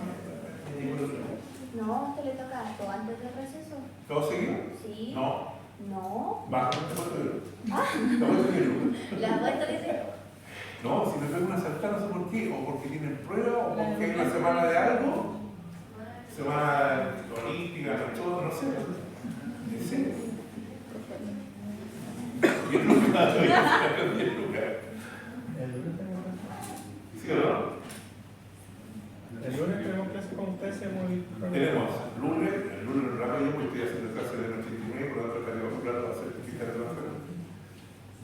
No, te le toca esto antes del receso. ¿Todo seguido? Sí. No. No. Va, te puedo seguir. La vuelta dice. No, si me pego una saltada, no sé por qué, o porque tienen prueba, o porque hay una semana de algo, semana olímpica, todo, no sé. ¿En serio? Y el lugar, El lunes tengo clase. ¿sí o no? El lunes tenemos clase con tesis muy... Tenemos el lunes rápido, porque estoy haciendo clase de noche 19, por lo tanto estaría calculando la certificación de la enfermedad.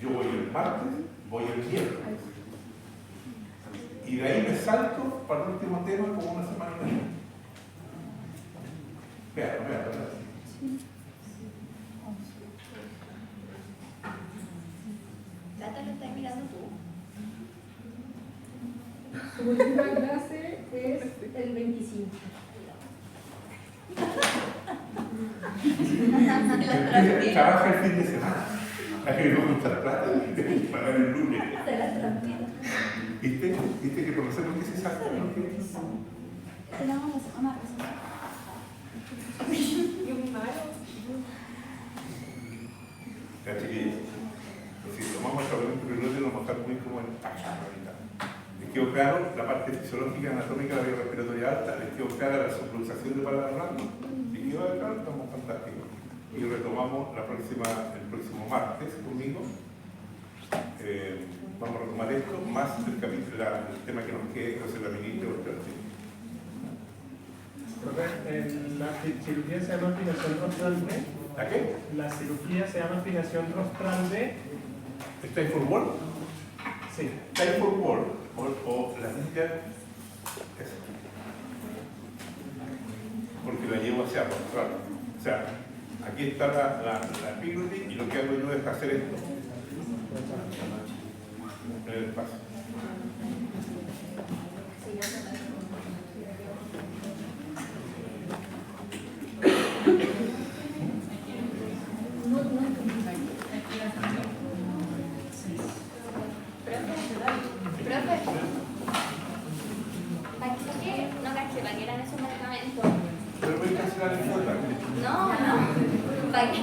Yo voy el martes, voy el miércoles. Y de ahí me salto para el último tema como una semana y media. Vean. Gata, lo estás mirando tú. Su última clase es el 25. Trabaja el fin de semana. Hay que no mucha plata para el lunes. Se la transmito. ¿Viste que conocemos que se salta? ¿No? Tenemos la semana Yo mi malo. Ya, chiquillos. Si tomamos el tratamiento periódico, nos vamos a estar muy como en taxa ahorita. Les quedó claro la parte fisiológica, anatómica de la vía respiratoria alta, les quedó clara la subluxación de paladar blando. Si quedó claro, estamos fantásticos. Y retomamos el próximo martes conmigo. Vamos a retomar esto, más el tema que nos quede, que es la ministra o el La cirugía se llama aspiración rostral B. ¿A qué? La cirugía se llama aspiración rostral B. ¿Type for Work? Sí. Type for Work o la niña es porque la llevo hacia rostral. O sea, aquí está la epígloti y lo que hago yo es hacer esto en el espacio. ¿Para qué eran esos medicamentos? Pero voy a cancelar el cuota. No. ¿Para qué?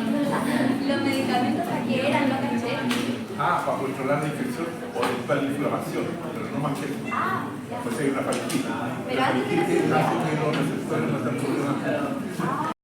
Los medicamentos para qué eran, no caché. Para controlar la infección o evitar la inflamación, pero no más que eso. Ya. Pues hay una faringitis. Pero La antes de la faringitis cirugía. hace que los receptores no están problemas.